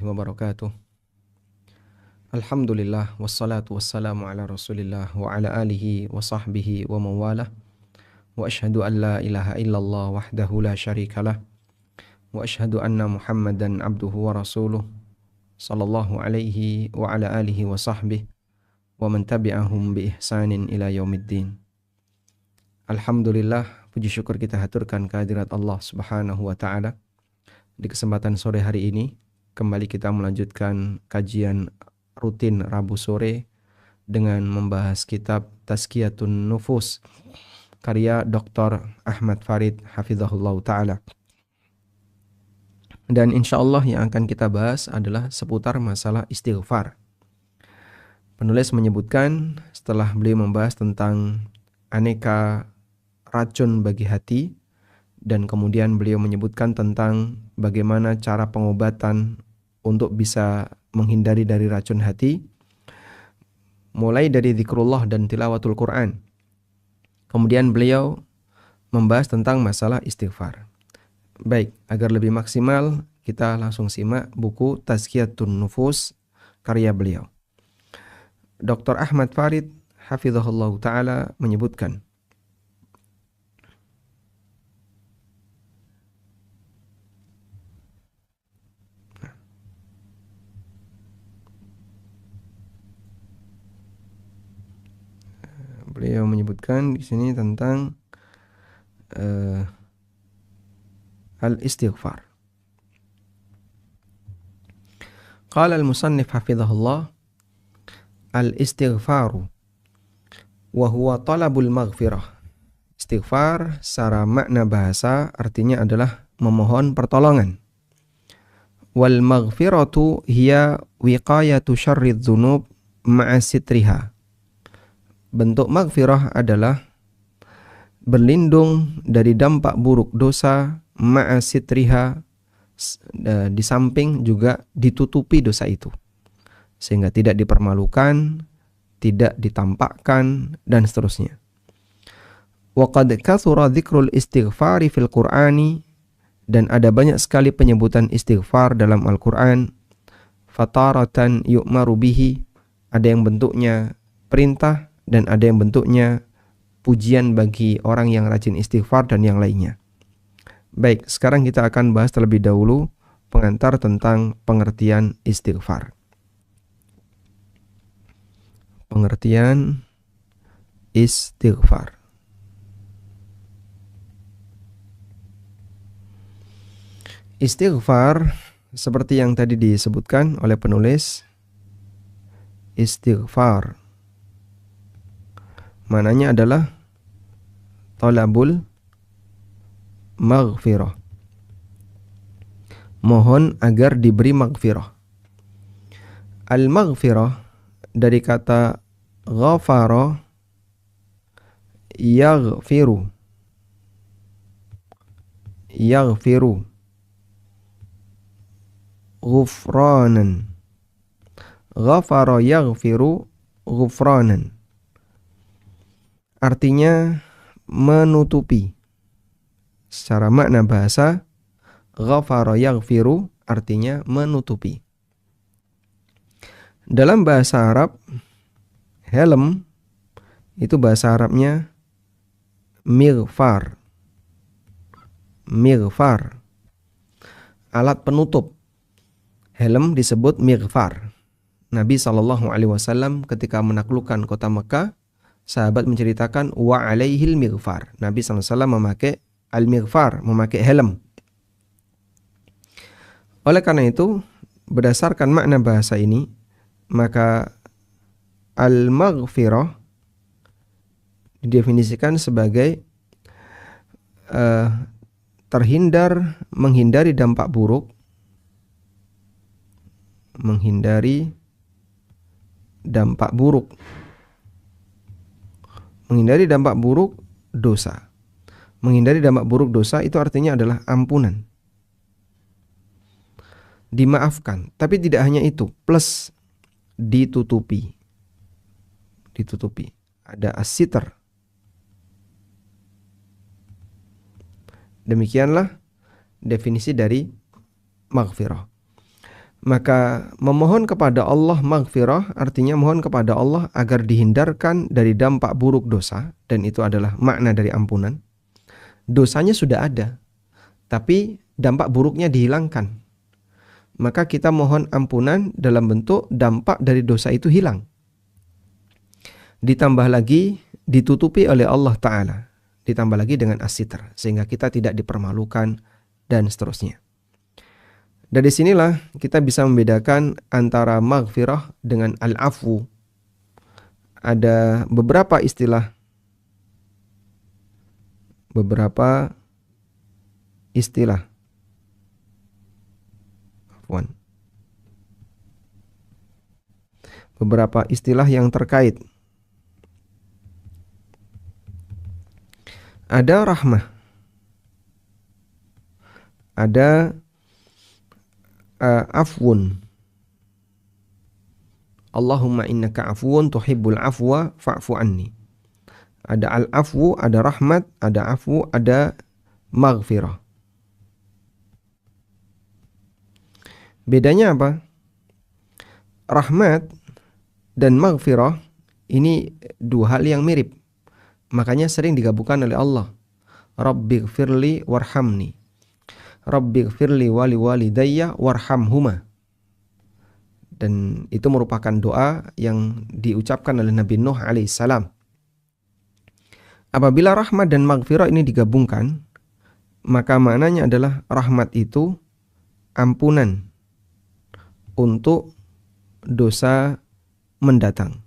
wabarakatuh. Alhamdulillah wassalatu wassalamu ala Rasulillah wa ala alihi wa sahbihi wa mawalah. Wa asyhadu an la ilaha illallah wahdahu la syarikalah. Wa asyhadu anna Muhammadan abduhu wa rasuluh sallallahu alaihi wa ala alihi wa sahbihi wa man tabi'ahum bi ihsanin ila yaumiddin. Alhamdulillah, puji syukur kita haturkan kehadirat Allah Subhanahu wa taala. Di kesempatan sore hari ini kembali kita melanjutkan kajian rutin Rabu sore dengan membahas kitab Tazkiyatun Nufus karya Dr. Ahmad Farid hafizahullah ta'ala. Dan insya Allah yang akan kita bahas adalah seputar masalah istighfar. Penulis menyebutkan setelah beliau membahas tentang aneka racun bagi hati, dan kemudian beliau menyebutkan tentang bagaimana cara pengobatan untuk bisa menghindari dari racun hati, mulai dari zikrullah dan tilawatul Quran. Kemudian beliau membahas tentang masalah istighfar. Baik, agar lebih maksimal kita langsung simak buku Tazkiyatun Nufus karya beliau. Dr. Ahmad Farid hafizahullah ta'ala menyebutkan, beliau menyebutkan di sini tentang al-istighfar. Qala al-musannif hafizahullah, al-istighfaru wa huwa talabul maghfirah. Istighfar secara makna bahasa artinya adalah memohon pertolongan. Wal maghfiratu hiya wiqayatu syarridz dzunub ma'a sitriha. Bentuk maghfirah adalah berlindung dari dampak buruk dosa ma'a sitriha, di samping juga ditutupi dosa itu, sehingga tidak dipermalukan, tidak ditampakkan, dan seterusnya. Wa qad kathura dzikrul istighfari fil Qur'ani, dan ada banyak sekali penyebutan istighfar dalam Al-Qur'an. Fataratan yu'maru bihi, ada yang bentuknya perintah dan ada yang bentuknya pujian bagi orang yang rajin istighfar dan yang lainnya. Baik, sekarang kita akan bahas terlebih dahulu pengantar tentang pengertian istighfar. Pengertian istighfar. Istighfar seperti yang tadi disebutkan oleh penulis, istighfar maknanya adalah talabul maghfirah, mohon agar diberi maghfirah. Al-maghfirah dari kata ghafara yaghfiru, yaghfiru, ghufranan, ghafara yaghfiru ghufranan, artinya menutupi. Secara makna bahasa, ghafara yaghfiru artinya menutupi. Dalam bahasa Arab, helm itu bahasa Arabnya mighfar. Mighfar, alat penutup. Helm disebut mighfar. Nabi SAW ketika menaklukkan kota Mekah, sahabat menceritakan wa alaihil mighfar. Nabi SAW memakai al-mighfar, memakai helm. Oleh karena itu, berdasarkan makna bahasa ini, maka al-maghfirah didefinisikan sebagai menghindari dampak buruk, menghindari dampak buruk, menghindari dampak buruk dosa. Menghindari dampak buruk dosa itu artinya adalah ampunan, dimaafkan. Tapi tidak hanya itu, plus ditutupi. Ditutupi. Ada as-sitr. Demikianlah definisi dari maghfirah. Maka memohon kepada Allah maghfirah artinya mohon kepada Allah agar dihindarkan dari dampak buruk dosa, dan itu adalah makna dari ampunan. Dosanya sudah ada, tapi dampak buruknya dihilangkan. Maka kita mohon ampunan dalam bentuk dampak dari dosa itu hilang. Ditambah lagi ditutupi oleh Allah Ta'ala. Ditambah lagi dengan as-sitr, sehingga kita tidak dipermalukan dan seterusnya. Dari sinilah kita bisa membedakan antara maghfirah dengan al-afwu. Ada beberapa istilah. Beberapa istilah yang terkait. Ada rahmah. Ada afwun. Allahumma innaka afuwun tuhibbul afwa fa'fu anni. Ada al-afwu, ada rahmat, ada afwu, ada maghfirah. Bedanya apa? Rahmat dan maghfirah ini dua hal yang mirip. Makanya sering digabungkan oleh Allah. Rabbighfirli warhamni. Rabbighfirli wali walidayya warhamhuma. Dan itu merupakan doa yang diucapkan oleh Nabi Nuh alaihissalam. Apabila rahmat dan maghfirah ini digabungkan, maka maknanya adalah rahmat itu ampunan untuk dosa mendatang.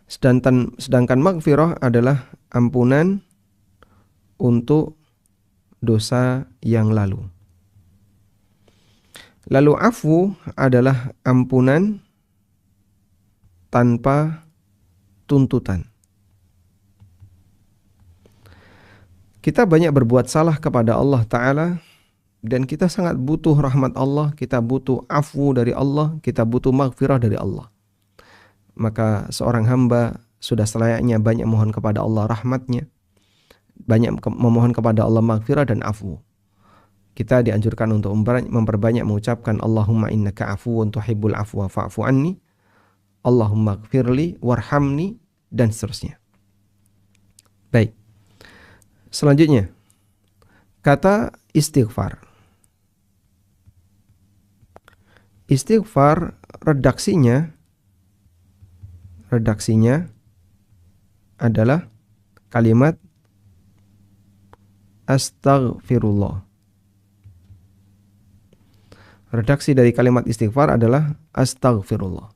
Sedangkan maghfirah adalah ampunan untuk dosa yang lalu. Lalu afu adalah ampunan tanpa tuntutan. Kita banyak berbuat salah kepada Allah Ta'ala, dan kita sangat butuh rahmat Allah, kita butuh afu dari Allah, kita butuh maghfirah dari Allah. Maka seorang hamba sudah selayaknya banyak mohon kepada Allah rahmatnya, banyak memohon kepada Allah maghfirah dan afu. Kita dianjurkan untuk memperbanyak mengucapkan Allahumma innaka afuwun tuhibbul afwa fa'fu anni, Allahumma gfirli warhamni, dan seterusnya. Baik. Selanjutnya, kata istighfar. Istighfar redaksinya adalah kalimat astaghfirullah. Redaksi dari kalimat istighfar adalah astaghfirullah.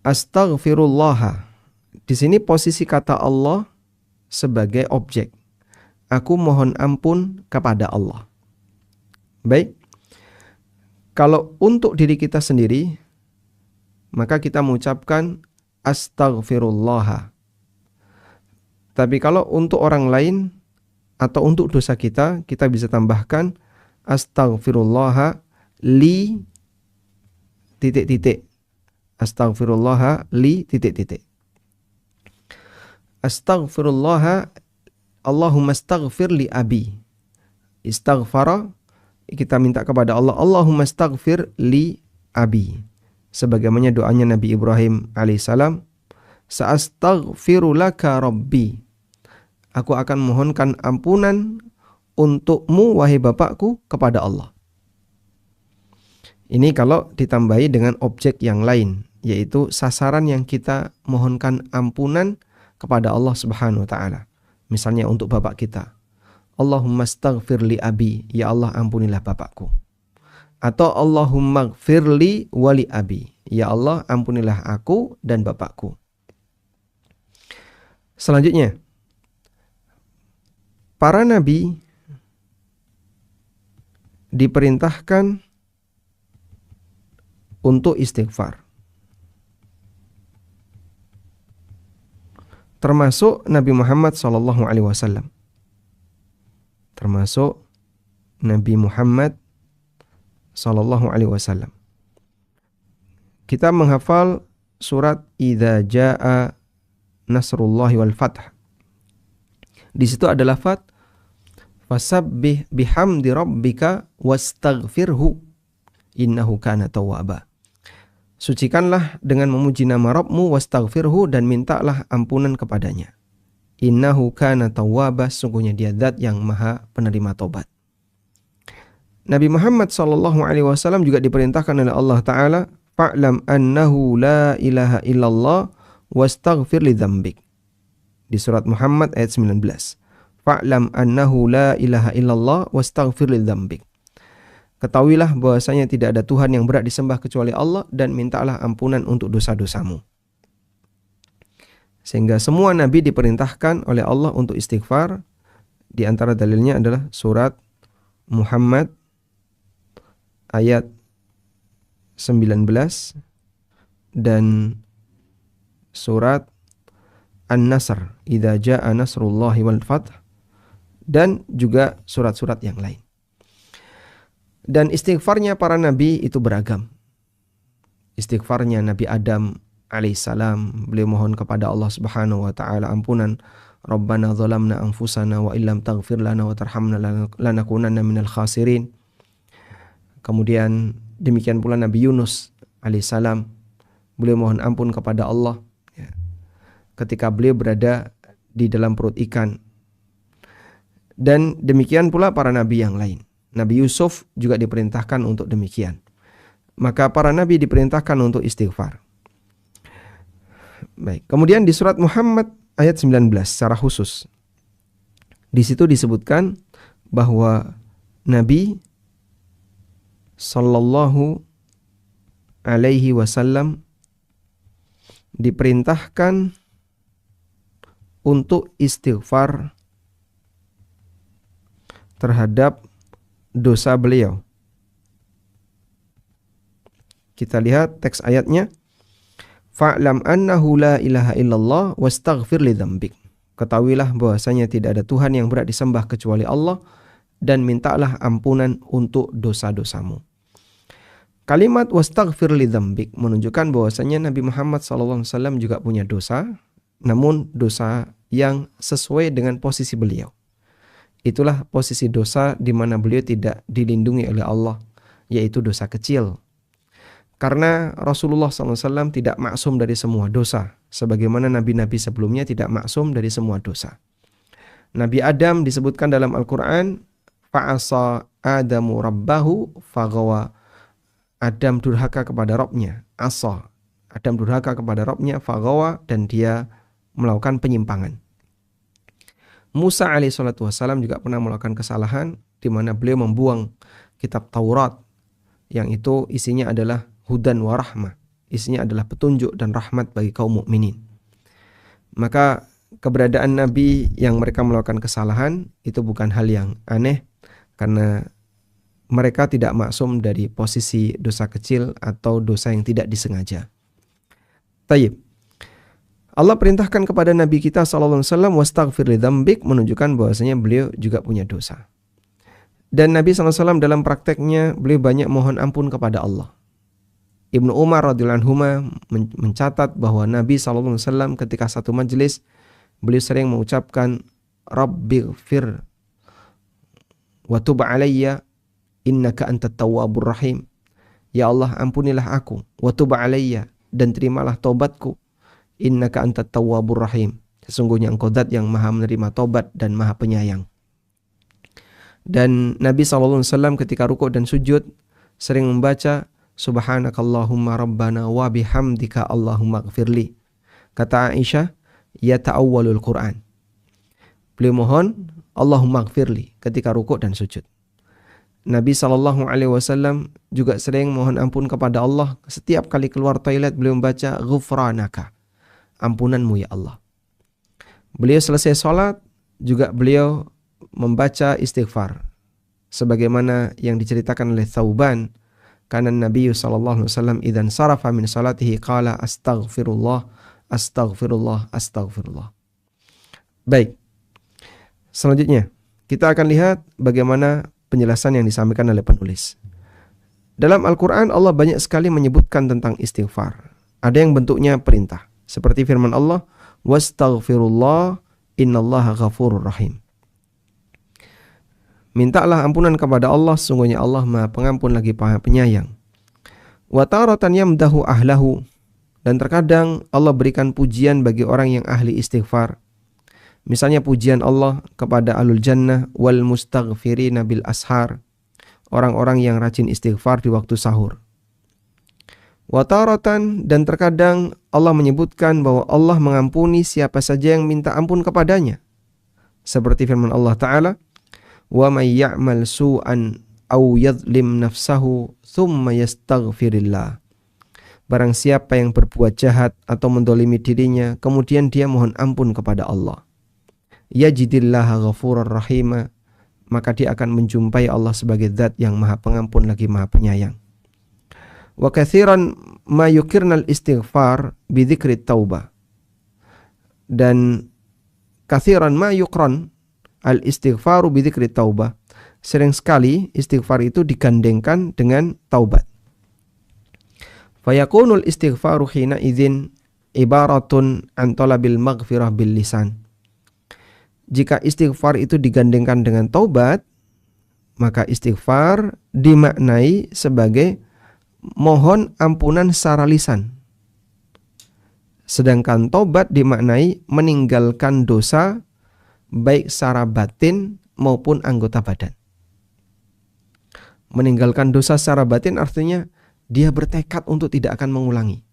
Astaghfirullah. Di sini posisi kata Allah sebagai objek. Aku mohon ampun kepada Allah. Baik. Kalau untuk diri kita sendiri, maka kita mengucapkan astaghfirullah. Tapi kalau untuk orang lain atau untuk dosa kita, kita bisa tambahkan astaghfirullah li titik-titik. Astaghfirullah li titik-titik. Astaghfirullah, Allahumma astaghfir li abi. Istaghfara, kita minta kepada Allah, Allahumma astaghfir li abi. Sebagaimana doanya Nabi Ibrahim alaihissalam, sa'astaghfiru laka rabbi. Aku akan mohonkan ampunan untukmu wahai Bapakku kepada Allah. Ini kalau ditambahi dengan objek yang lain, yaitu sasaran yang kita mohonkan ampunan kepada Allah Subhanahu wa taala. Misalnya untuk bapak kita. Allahumma astaghfir li abi, ya Allah ampunilah bapakku. Atau Allahumma gfirli wali abi, ya Allah ampunilah aku dan bapakku. Selanjutnya, para nabi diperintahkan untuk istighfar. Termasuk Nabi Muhammad SAW. Termasuk Nabi Muhammad SAW. Kita menghafal surat Idza Jaa Nasrullahi wal Fath. Di situ ada lafaz Fasabbih bihamdi rabbika wastaghfirhu innahu kana tawwaba. Sucikanlah dengan memuji nama Rabbmu, wastaghfirhu, dan mintalah ampunan kepadanya. Innahu kana tawwaba, sungguhnya dia zat yang maha penerima tobat. Nabi Muhammad SAW juga diperintahkan oleh Allah Ta'ala, fa'lam annahu la ilaha illallah wastaghfir li dzambik. Di surat Muhammad ayat 19. Fa'lam annahu la ilaha illallah wastaghfir li dzambik. Ketahuilah bahwasanya tidak ada Tuhan yang berhak disembah kecuali Allah, dan mintalah ampunan untuk dosa-dosamu. Sehingga semua nabi diperintahkan oleh Allah untuk istighfar. Di antara dalilnya adalah surat Muhammad ayat 19 dan surat An-Nasr, idza jaa nasrullahi wal fath, dan juga surat-surat yang lain. Dan istighfarnya para nabi itu beragam. Istighfarnya Nabi Adam alaihissalam, beliau mohon kepada Allah Subhanahu wa taala ampunan, Rabbana zalamna anfusana wa illam taghfir lana wa tarhamna lanakunanna minal khasirin. Kemudian demikian pula Nabi Yunus alaihissalam, beliau mohon ampun kepada Allah ketika beliau berada di dalam perut ikan. Dan demikian pula para nabi yang lain. Nabi Yusuf juga diperintahkan untuk demikian. Maka para nabi diperintahkan untuk istighfar. Baik, kemudian di surat Muhammad ayat 19 secara khusus, di situ disebutkan bahwa Nabi Sallallahu alaihi wasallam diperintahkan untuk istighfar terhadap dosa beliau. Kita lihat teks ayatnya. Fa'lam annahu la ilaha illallah wastaghfir li dzambik. Ketahuilah bahwasanya tidak ada Tuhan yang berhak disembah kecuali Allah, dan mintalah ampunan untuk dosa-dosamu. Kalimat wastaghfir li dzambik menunjukkan bahwasanya Nabi Muhammad SAW juga punya dosa, namun dosa yang sesuai dengan posisi beliau. Itulah posisi dosa di mana beliau tidak dilindungi oleh Allah, yaitu dosa kecil. Karena Rasulullah SAW tidak maksum dari semua dosa, sebagaimana nabi-nabi sebelumnya tidak maksum dari semua dosa. Nabi Adam disebutkan dalam Al-Quran, fa'asa Adamu rabbahu faghawa. Adam durhaka kepada Rabbnya, asa. Adam durhaka kepada Rabbnya, faghawa, dan dia melakukan penyimpangan. Musa alaihissalatu wassalam juga pernah melakukan kesalahan di mana beliau membuang kitab Taurat yang itu isinya adalah hudan wa rahmah, isinya adalah petunjuk dan rahmat bagi kaum mukminin. Maka keberadaan nabi yang mereka melakukan kesalahan itu bukan hal yang aneh, karena mereka tidak maksum dari posisi dosa kecil atau dosa yang tidak disengaja. Tayyib. Allah perintahkan kepada Nabi kita SAW wastaghfir li dzambik, menunjukkan bahwasanya beliau juga punya dosa. Dan Nabi SAW dalam prakteknya beliau banyak mohon ampun kepada Allah. Ibnu Umar radhiyallahu anhu mencatat bahwa Nabi SAW ketika satu majelis beliau sering mengucapkan Rabbighfir wa tub alayya innaka antat tawwabur rahim. Ya Allah, ampunilah aku, wa tub alayya, dan terimalah taubatku. Innaka antat tawwabur rahim. Sesungguhnya engkau zat yang maha menerima taubat dan maha penyayang. Dan Nabi SAW ketika rukuk dan sujud sering membaca Subhanakallahumma rabbana wa bihamdika Allahumma gfirli. Kata Aisyah, ya ta'awwalul Quran. Beliau mohon Allahumma gfirli ketika rukuk dan sujud. Nabi SAW juga sering mohon ampun kepada Allah. Setiap kali keluar toilet beliau membaca ghufranaka, ampunanmu ya Allah. Beliau selesai sholat juga beliau membaca istighfar, sebagaimana yang diceritakan oleh Thauban, karena Nabi SAW idzan sarafa min salatihi qala astaghfirullah astaghfirullah astaghfirullah. Baik, selanjutnya kita akan lihat bagaimana penjelasan yang disampaikan oleh penulis. Dalam Al-Quran Allah banyak sekali menyebutkan tentang istighfar. Ada yang bentuknya perintah, seperti firman Allah, wastaghfirullah innallaha ghafurur rahim. Mintalah ampunan kepada Allah, sungguhnya Allah Maha Pengampun lagi Maha Penyayang. Wa taratan yamdahu ahlahu, dan terkadang Allah berikan pujian bagi orang yang ahli istighfar. Misalnya pujian Allah kepada ahlul jannah wal mustaghfirina bil ashar, orang-orang yang rajin istighfar di waktu sahur. Wa taratan, dan terkadang Allah menyebutkan bahwa Allah mengampuni siapa saja yang minta ampun kepadanya. Seperti firman Allah Ta'ala, wa may ya'mal su'an aw yadhlim nafsahu thumma yastaghfirillah. Barang siapa yang berbuat jahat atau mendolimi dirinya, kemudian dia mohon ampun kepada Allah, yajidillaha ghafurur rahima, maka dia akan menjumpai Allah sebagai zat yang Maha Pengampun lagi Maha Penyayang. Wa katsiran ma yukirnal istighfar bi dzikri taubah, dan katsiran ma yukran al istighfaru bi dzikri taubah, sering sekali istighfar itu digandengkan dengan taubat. Fayakunul istighfaru hina idzin ibaratun an talabil maghfirah bil lisan. Jika istighfar itu digandengkan dengan taubat, maka istighfar dimaknai sebagai mohon ampunan secara lisan. Sedangkan taubat dimaknai meninggalkan dosa baik secara batin maupun anggota badan. Meninggalkan dosa secara batin artinya dia bertekad untuk tidak akan mengulangi.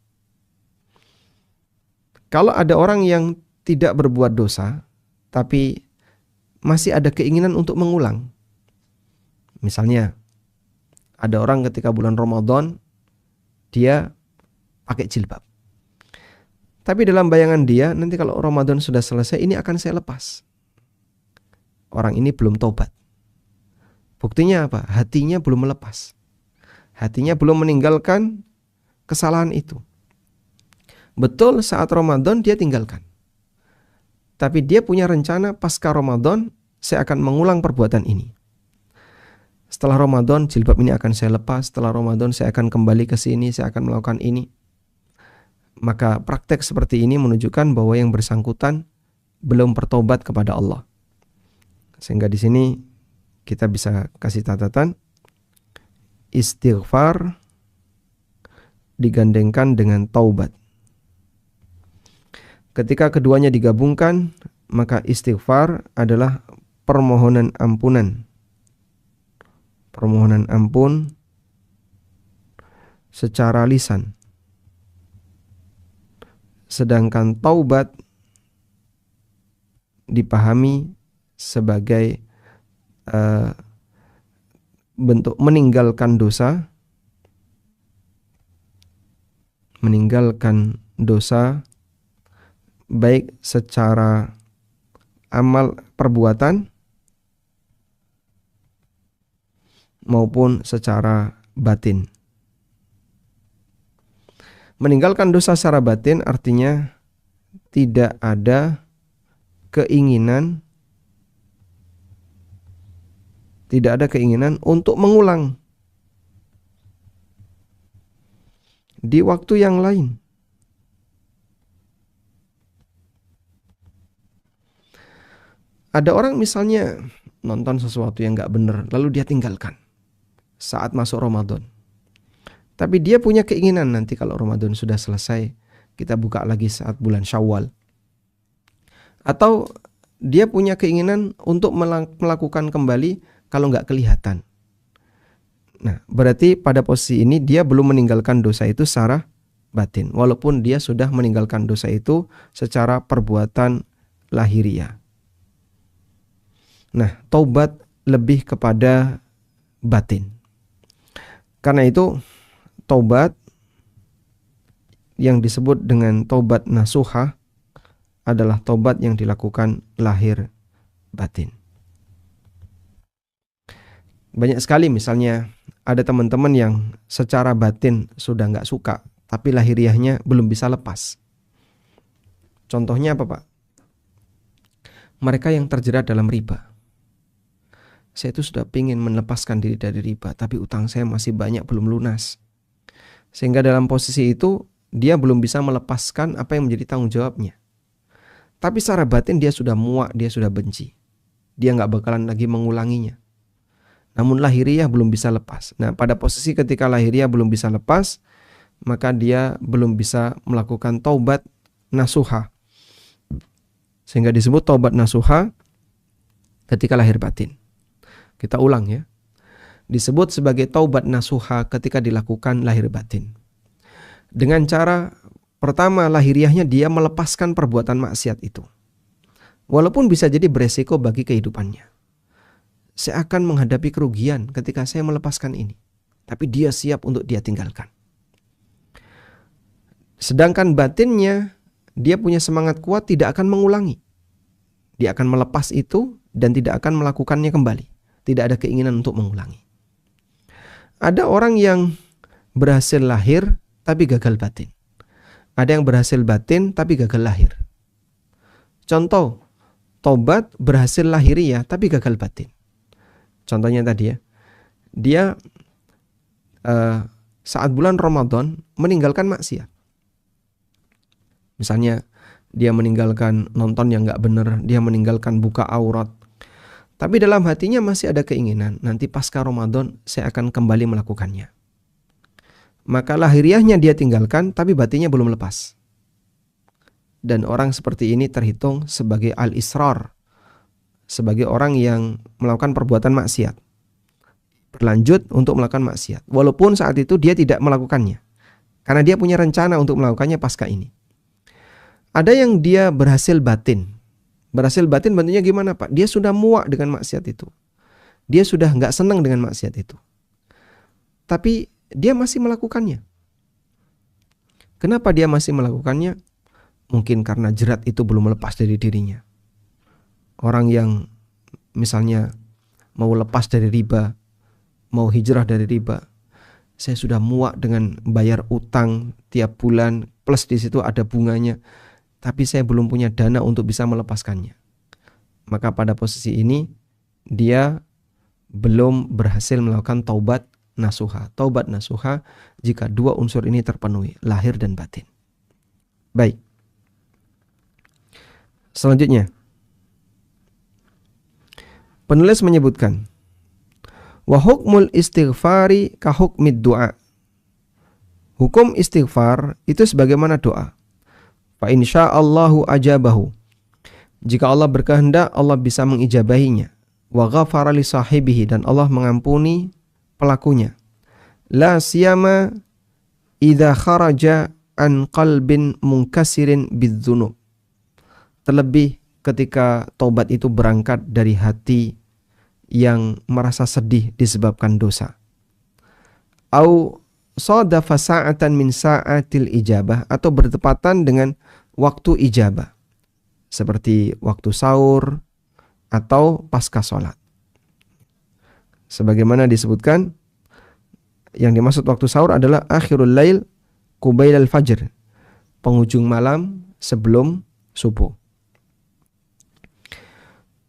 Kalau ada orang yang tidak berbuat dosa tapi masih ada keinginan untuk mengulang. Misalnya ada orang ketika bulan Ramadan dia pakai jilbab. Tapi dalam bayangan dia, nanti kalau Ramadan sudah selesai ini akan saya lepas. Orang ini belum taubat. Buktinya apa? Hatinya belum melepas. Hatinya belum meninggalkan kesalahan itu. Betul saat Ramadan dia tinggalkan. Tapi dia punya rencana pasca Ramadan saya akan mengulang perbuatan ini. Setelah Ramadan jilbab ini akan saya lepas. Setelah Ramadan saya akan kembali ke sini, saya akan melakukan ini. Maka praktek seperti ini menunjukkan bahwa yang bersangkutan belum bertobat kepada Allah. Sehingga di sini kita bisa kasih catatan, istighfar digandengkan dengan taubat. Ketika keduanya digabungkan, maka istighfar adalah permohonan ampunan. Permohonan ampun secara lisan. Sedangkan taubat dipahami sebagai bentuk meninggalkan dosa baik secara amal perbuatan maupun secara batin. Meninggalkan dosa secara batin artinya tidak ada keinginan untuk mengulang di waktu yang lain. Ada orang misalnya nonton sesuatu yang gak benar, lalu dia tinggalkan saat masuk Ramadan. Tapi dia punya keinginan nanti kalau Ramadan sudah selesai, kita buka lagi saat bulan Syawal. Atau dia punya keinginan untuk melakukan kembali kalau gak kelihatan. Nah, berarti pada posisi ini dia belum meninggalkan dosa itu secara batin, walaupun dia sudah meninggalkan dosa itu secara perbuatan lahiriah. Nah, taubat lebih kepada batin. Karena itu taubat yang disebut dengan taubat nasuha adalah taubat yang dilakukan lahir batin. Banyak sekali misalnya ada teman-teman yang secara batin sudah gak suka, tapi lahiriahnya belum bisa lepas. Contohnya apa, Pak? Mereka yang terjerat dalam riba. Saya itu sudah ingin melepaskan diri dari riba, tapi utang saya masih banyak belum lunas. Sehingga dalam posisi itu dia belum bisa melepaskan apa yang menjadi tanggung jawabnya. Tapi secara batin dia sudah muak, dia sudah benci. Dia gak bakalan lagi mengulanginya. namun lahiriah belum bisa lepas. Nah, pada posisi ketika lahiriah belum bisa lepas, maka dia belum bisa melakukan taubat nasuha. Sehingga disebut taubat nasuha ketika lahir batin. Kita ulang ya. Disebut sebagai taubat nasuha ketika dilakukan lahir batin. Dengan cara pertama, lahiriahnya dia melepaskan perbuatan maksiat itu. Walaupun bisa jadi beresiko bagi kehidupannya. Saya akan menghadapi kerugian ketika saya melepaskan ini. Tapi dia siap untuk dia tinggalkan. Sedangkan batinnya, dia punya semangat kuat tidak akan mengulangi. Dia akan melepas itu dan tidak akan melakukannya kembali. Tidak ada keinginan untuk mengulangi. Ada orang yang berhasil lahir tapi gagal batin. Ada yang berhasil batin tapi gagal lahir. Contoh, tobat berhasil lahiriah tapi gagal batin. Contohnya tadi ya, dia saat bulan Ramadan meninggalkan maksiat. Misalnya dia meninggalkan nonton yang gak benar, dia meninggalkan buka aurat. Tapi dalam hatinya masih ada keinginan, nanti pasca Ramadan saya akan kembali melakukannya. Maka lahiriahnya dia tinggalkan, tapi batinnya belum lepas. Dan orang seperti ini terhitung sebagai al-israr, sebagai orang yang melakukan perbuatan maksiat, berlanjut untuk melakukan maksiat, walaupun saat itu dia tidak melakukannya, karena dia punya rencana untuk melakukannya pasca ini. Ada yang dia berhasil batin. Berhasil batin bentuknya gimana Pak? Dia sudah muak dengan maksiat itu, dia sudah gak senang dengan maksiat itu, tapi dia masih melakukannya. Kenapa dia masih melakukannya? Mungkin karena jerat itu belum lepas dari dirinya. Orang yang misalnya mau lepas dari riba, mau hijrah dari riba, saya sudah muak dengan bayar utang tiap bulan, plus di situ ada bunganya, tapi saya belum punya dana untuk bisa melepaskannya. Maka pada posisi ini dia belum berhasil melakukan taubat nasuha. Taubat nasuha jika dua unsur ini terpenuhi, lahir dan batin. Baik. Selanjutnya, penulis menyebutkan, wa hukmul istighfari ka hukmid du'a. Hukum istighfar itu sebagaimana doa. Fa insyaallahu ajabahu. Jika Allah berkehendak, Allah bisa mengijabahinya. Wa ghafara li sahibihi, dan Allah mengampuni pelakunya. La siyama idza kharaja an qalbin munkasirin bidzunub. Terlebih ketika taubat itu berangkat dari hati yang merasa sedih disebabkan dosa. Au sadafa sa'atan min sa'atil ijabah, atau bertepatan dengan waktu ijabah, seperti waktu sahur atau pasca sholat. Sebagaimana disebutkan, yang dimaksud waktu sahur adalah akhirul lail qubailal fajr, penghujung malam sebelum subuh.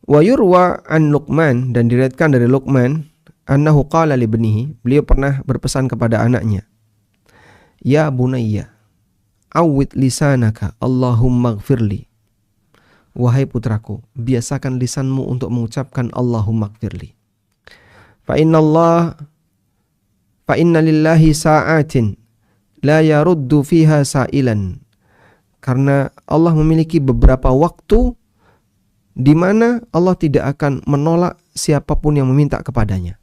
Wa yurwa an Luqman, dan diriwayatkan dari Luqman, annahu qala li ibnihi, beliau pernah berpesan kepada anaknya, ya bunayya awwid lisanaka Allahumma gfirli. Wahai putraku, biasakan lisanmu untuk mengucapkan Allahumma gfirli. Fa inna lillahi sa'atin la yaruddu fiha sa'ilan. Karena Allah memiliki beberapa waktu di mana Allah tidak akan menolak siapapun yang meminta kepadanya.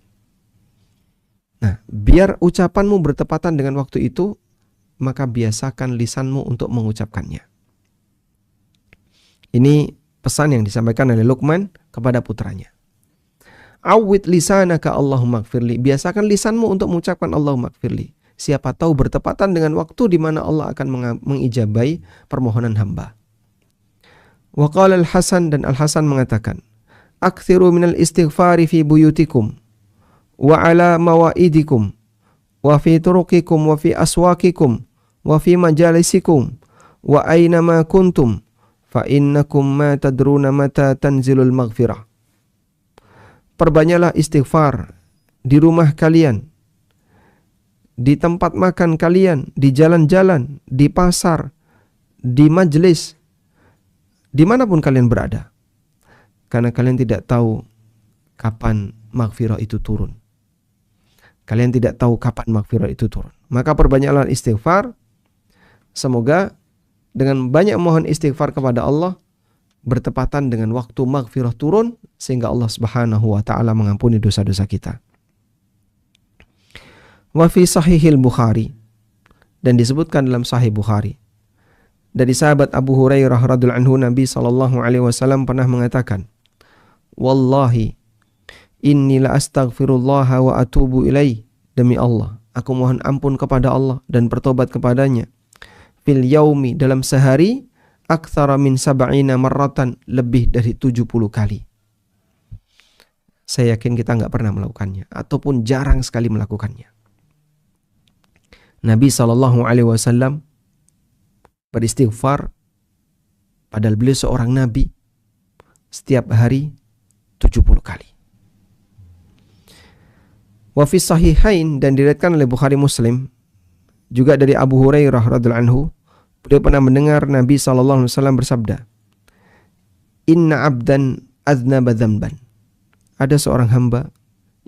Nah, biar ucapanmu bertepatan dengan waktu itu, maka biasakan lisanmu untuk mengucapkannya. Ini pesan yang disampaikan oleh Luqman kepada putranya. Awwid lisanaka Allahumma gfirli. Biasakan lisanmu untuk mengucapkan Allahumma gfirli. Siapa tahu bertepatan dengan waktu di mana Allah akan mengijabai permohonan hamba. Wa qala Al-Hasan, dan Al-Hasan mengatakan, aktsiru minal istighfari fi buyutikum wa ala mawaidikum wa fi turuqikum wa fi aswaqikum wa fi majalisikum wa aina ma kuntum fa innakum ma tadruna mata tanzilul maghfirah. Perbanyaklah istighfar di rumah kalian, di tempat makan kalian, di jalan-jalan, di pasar, di majelis, dimanapun kalian berada. Karena kalian tidak tahu kapan maghfirah itu turun. Kalian tidak tahu kapan maghfirah itu turun. Maka perbanyaklah istighfar. Semoga dengan banyak mohon istighfar kepada Allah bertepatan dengan waktu maghfirah turun, sehingga Allah Subhanahu wa taala mengampuni dosa-dosa kita. Wa fi sahihil Bukhari, dan disebutkan dalam Sahih Bukhari dari sahabat Abu Hurairah radhiyallahu anhu, Nabi sallallahu alaihi wasallam pernah mengatakan, "Wallahi inni la astaghfirullah wa atubu ilaih." Demi Allah, aku mohon ampun kepada Allah dan bertobat kepadanya. Fil yaumi, dalam sehari, aktsara min sab'ina marratan, lebih dari 70 kali. Saya yakin kita nggak pernah melakukannya, ataupun jarang sekali melakukannya. Nabi SAW beristighfar, padahal beliau seorang Nabi, setiap hari 70 kali. Wa fi sahihain, dan diriwayatkan oleh Bukhari Muslim, juga dari Abu Hurairah radhiyallahu anhu, beliau pernah mendengar Nabi SAW bersabda, "Inna abdan aznaba dzamban." Ada seorang hamba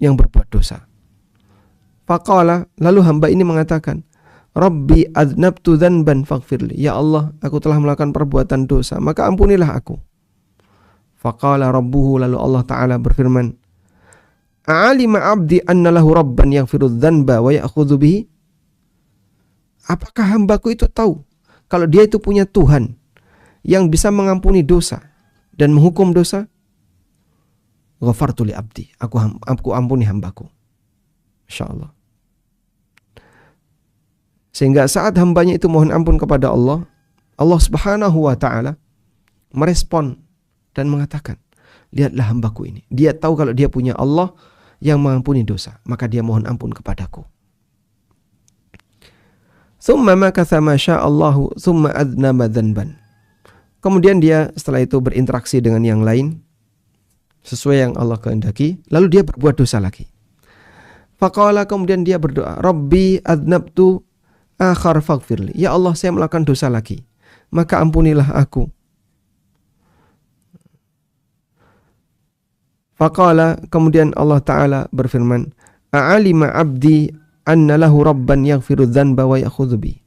yang berbuat dosa. Faqala, lalu hamba ini mengatakan, "Rabbi aznabtu dzanban faghfirli." Ya Allah, aku telah melakukan perbuatan dosa, maka ampunilah aku. Faqala rabbuhu, lalu Allah Ta'ala berfirman, "A'alima abdi anna lahu rabban yaghfiru dzanba wa ya'khudhu bihi?" Apakah hambaku itu tahu kalau dia itu punya Tuhan yang bisa mengampuni dosa dan menghukum dosa? Ghafartu li abdi, aku ampuni hambaku. Insyaallah. Sehingga saat hambanya itu mohon ampun kepada Allah, Allah Subhanahu wa taala merespon dan mengatakan, "Lihatlah hambaku ini. Dia tahu kalau dia punya Allah yang mengampuni dosa, maka dia mohon ampun kepadaku." Tsumma makatha ma sya'allahu tsumma adnaba dzanban. Kemudian dia setelah itu berinteraksi dengan yang lain sesuai yang Allah kehendaki, lalu dia berbuat dosa lagi. Faqala, kemudian dia berdoa, "Rabbi adnabtu akhar faghfirli." Ya Allah, saya melakukan dosa lagi, maka ampunilah aku. Faqala, kemudian Allah Ta'ala berfirman, "A'alima abdi anna lahu rabban yaghfiru dzanba wa ya'khudhu bi."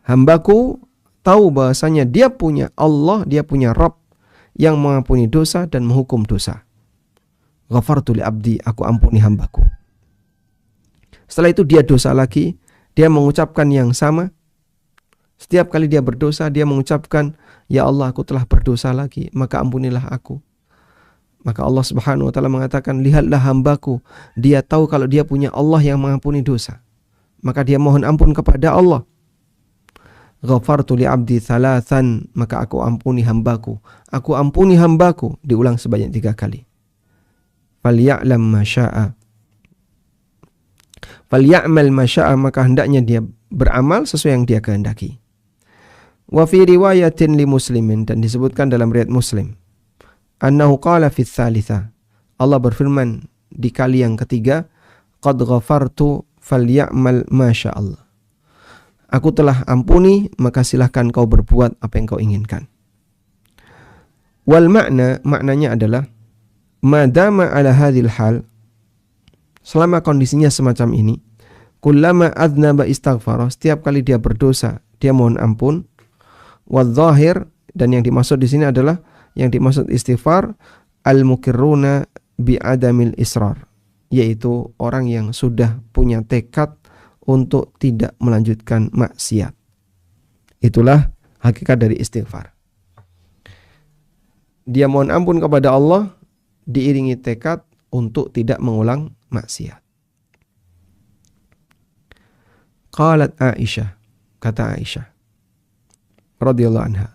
Hambaku tahu bahasanya dia punya Allah, dia punya Rabb yang mengampuni dosa dan menghukum dosa. Ghafartu li abdi, aku ampuni hambaku. Setelah itu dia dosa lagi, dia mengucapkan yang sama. Setiap kali dia berdosa, dia mengucapkan, "Ya Allah, aku telah berdosa lagi, maka ampunilah aku." Maka Allah Subhanahu wa taala mengatakan, "Lihatlah hambaku, dia tahu kalau dia punya Allah yang mengampuni dosa, maka dia mohon ampun kepada Allah." Ghafartu li abdi thalathan, maka aku ampuni hambaku. Aku ampuni hambaku, diulang sebanyak 3 kali. Falya'lam ma syaa. Falya'mal ma syaa, maka hendaknya dia beramal sesuai yang dia kehendaki. Wa fi riwayatin li Muslimin, dan disebutkan dalam riwayat Muslim, annahu qala fi tsalitsa, Allah berfirman di kali yang ketiga, qad ghafartu falya'mal ma sya'allah. Aku telah ampuni, maka silahkan kau berbuat apa yang kau inginkan. Wal maknanya adalah, madama ala hadhil hal, selama kondisinya semacam ini, kullama adznaba istaghfara, setiap kali dia berdosa, dia mohon ampun. Wadh-dhahir, dan yang dimaksud di sini adalah, yang dimaksud istighfar, al-mukirruna bi'adamil israr, yaitu orang yang sudah punya tekad untuk tidak melanjutkan maksiat. Itulah hakikat dari istighfar. Dia mohon ampun kepada Allah diiringi tekad untuk tidak mengulang maksiat. Qalat Aisyah, kata Aisyah radhiyallahu anha,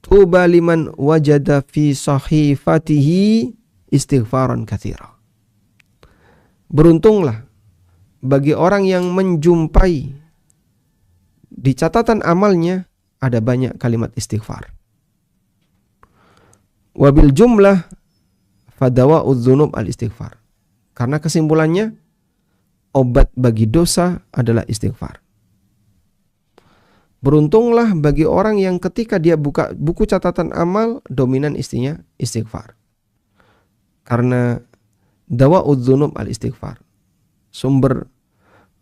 "Tuba liman wajada fi sahifatihi istighfaran katsira." Beruntunglah bagi orang yang menjumpai di catatan amalnya ada banyak kalimat istighfar. Wabil jumlah fadawa'udz dzunub al-istighfar. Karena kesimpulannya, obat bagi dosa adalah istighfar. Beruntunglah bagi orang yang ketika dia buka buku catatan amal, dominan istinya istighfar. Karena dawa'udz dzunub al-istighfar. Sumber